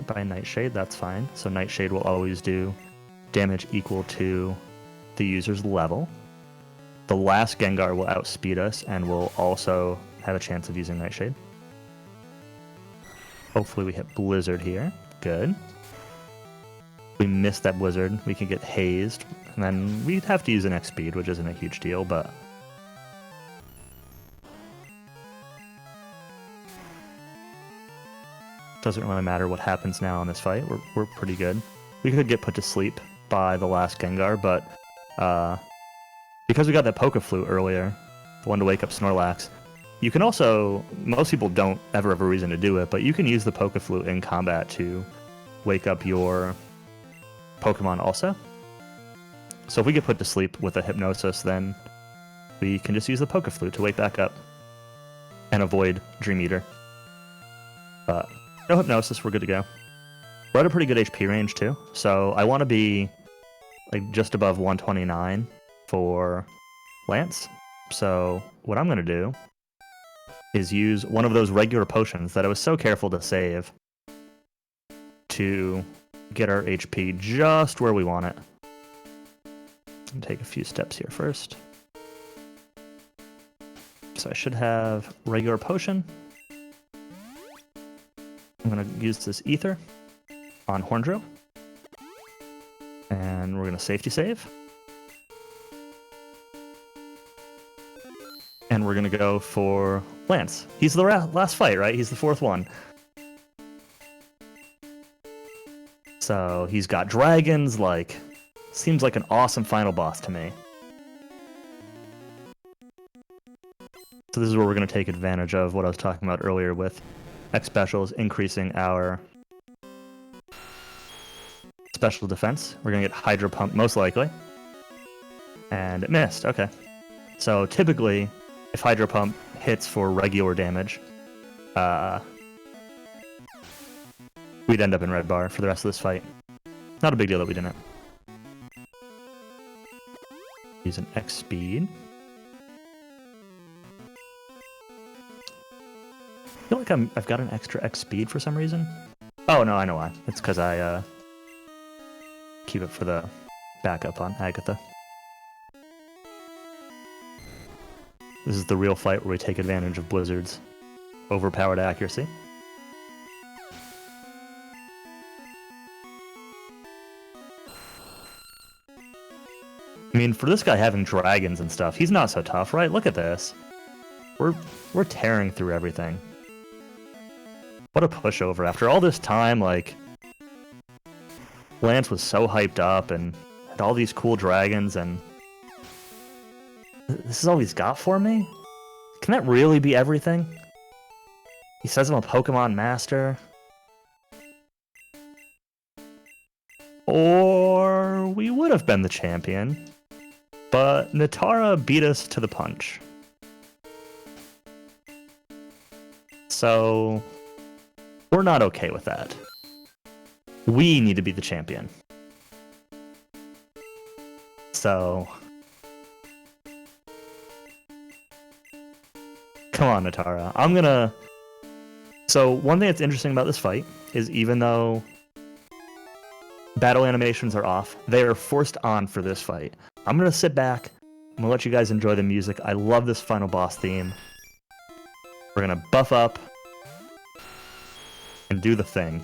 By Nightshade, that's fine. So Nightshade will always do damage equal to the user's level. The last Gengar will outspeed us and will also have a chance of using Nightshade. Hopefully we hit Blizzard here. Good. If we miss that Blizzard, we can get hazed, and then we'd have to use an X speed, which isn't a huge deal, but doesn't really matter what happens now in this fight. We're pretty good. We could get put to sleep by the last Gengar, but because we got that Poke Flute earlier, the one to wake up Snorlax, you can also, most people don't ever have a reason to do it, but you can use the Poke Flute in combat to wake up your Pokemon also. So if we get put to sleep with a Hypnosis, then we can just use the Poke Flute to wake back up and avoid Dream Eater. But no Hypnosis, we're good to go. We're at a pretty good HP range too, so I want to be like just above 129 for Lance. So what I'm gonna do is use one of those regular potions that I was so careful to save to get our HP just where we want it. I'm gonna take a few steps here first. So I should have regular potion. I'm gonna use this ether on Horndrill. And we're gonna safety save. And we're gonna go for Lance. He's the last fight, right? He's the fourth one. So he's got dragons, like, seems like an awesome final boss to me. So this is where we're gonna take advantage of what I was talking about earlier with X specials increasing our special defense. We're gonna get Hydro Pump most likely. And it missed, okay. So typically, if Hydro Pump hits for regular damage, we'd end up in red bar for the rest of this fight. Not a big deal that we didn't. Use an X speed. I feel like I've got an extra X speed for some reason. Oh no, I know why. It's because I keep it for the backup on Agatha. This is the real fight where we take advantage of Blizzard's overpowered accuracy. I mean, for this guy having dragons and stuff, he's not so tough, right? Look at this. We're tearing through everything. What a pushover. After all this time, like, Lance was so hyped up and had all these cool dragons, and this is all he's got for me? Can that really be everything? He says I'm a Pokemon master. Or we would have been the champion, but Natara beat us to the punch. So we're not okay with that. We need to be the champion. So come on, Natara. I'm gonna... So one thing that's interesting about this fight is even though battle animations are off, they are forced on for this fight. I'm gonna sit back. I'm gonna let you guys enjoy the music. I love this final boss theme. We're gonna buff up and do the thing.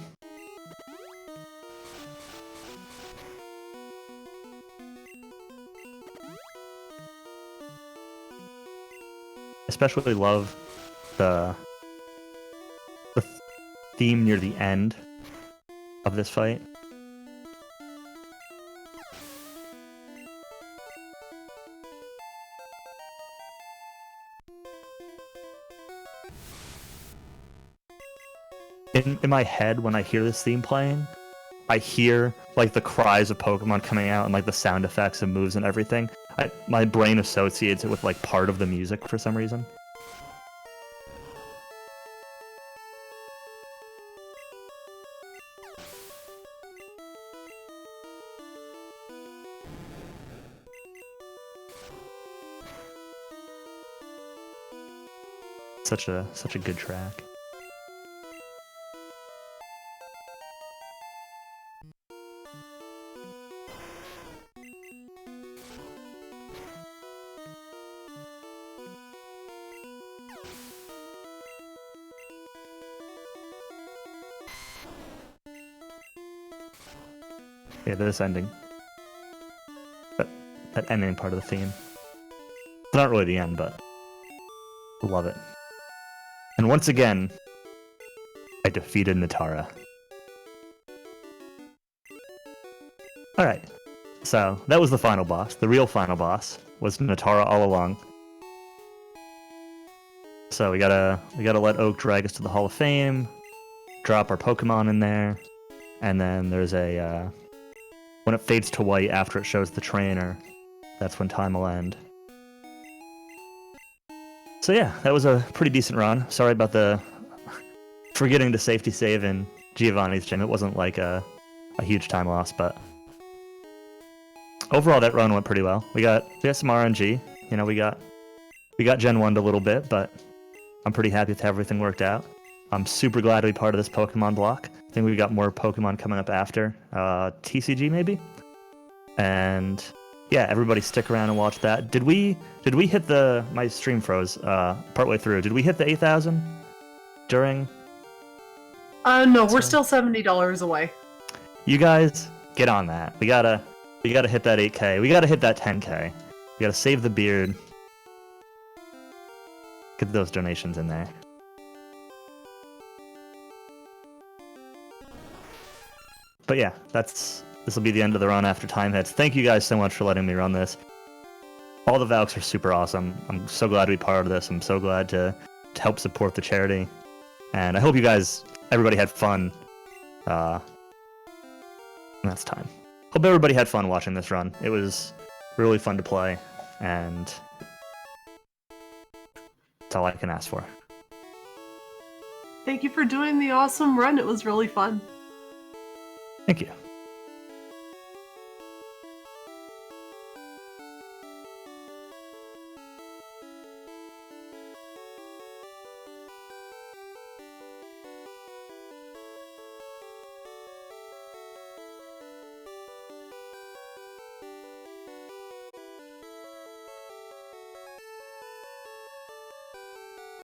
Especially love the theme near the end of this fight. In my head, when I hear this theme playing, I hear like the cries of Pokemon coming out and like the sound effects and moves and everything. My brain associates it with like part of the music for some reason. Such a good track. Yeah, this ending. That ending part of the theme. It's not really the end, but I love it. And once again, I defeated Natara. Alright, so that was the final boss. The real final boss was Natara all along. So we gotta let Oak drag us to the Hall of Fame, drop our Pokemon in there, and then there's a when it fades to white after it shows the trainer, that's when time will end. So yeah, that was a pretty decent run. Sorry about the forgetting to safety save in Giovanni's gym. It wasn't like a huge time loss, but overall that run went pretty well. We got some RNG. You know, we got Gen 1'd a little bit, but I'm pretty happy with how everything worked out. I'm super glad to be part of this Pokemon block. I think we've got more Pokemon coming up after TCG maybe. And yeah, everybody stick around and watch that. Did we hit my stream froze partway through? Did we hit the 8,000 during? No, we're still $70 away. You guys get on that. We gotta hit that 8K. We gotta hit that 10K. We gotta save the beard. Get those donations in there. But yeah, this will be the end of the run after time hits. Thank you guys so much for letting me run this. All the Valks are super awesome. I'm so glad to be part of this. I'm so glad to help support the charity. And I hope you guys, everybody had fun. That's time. Hope everybody had fun watching this run. It was really fun to play, and that's all I can ask for. Thank you for doing the awesome run. It was really fun. Thank you.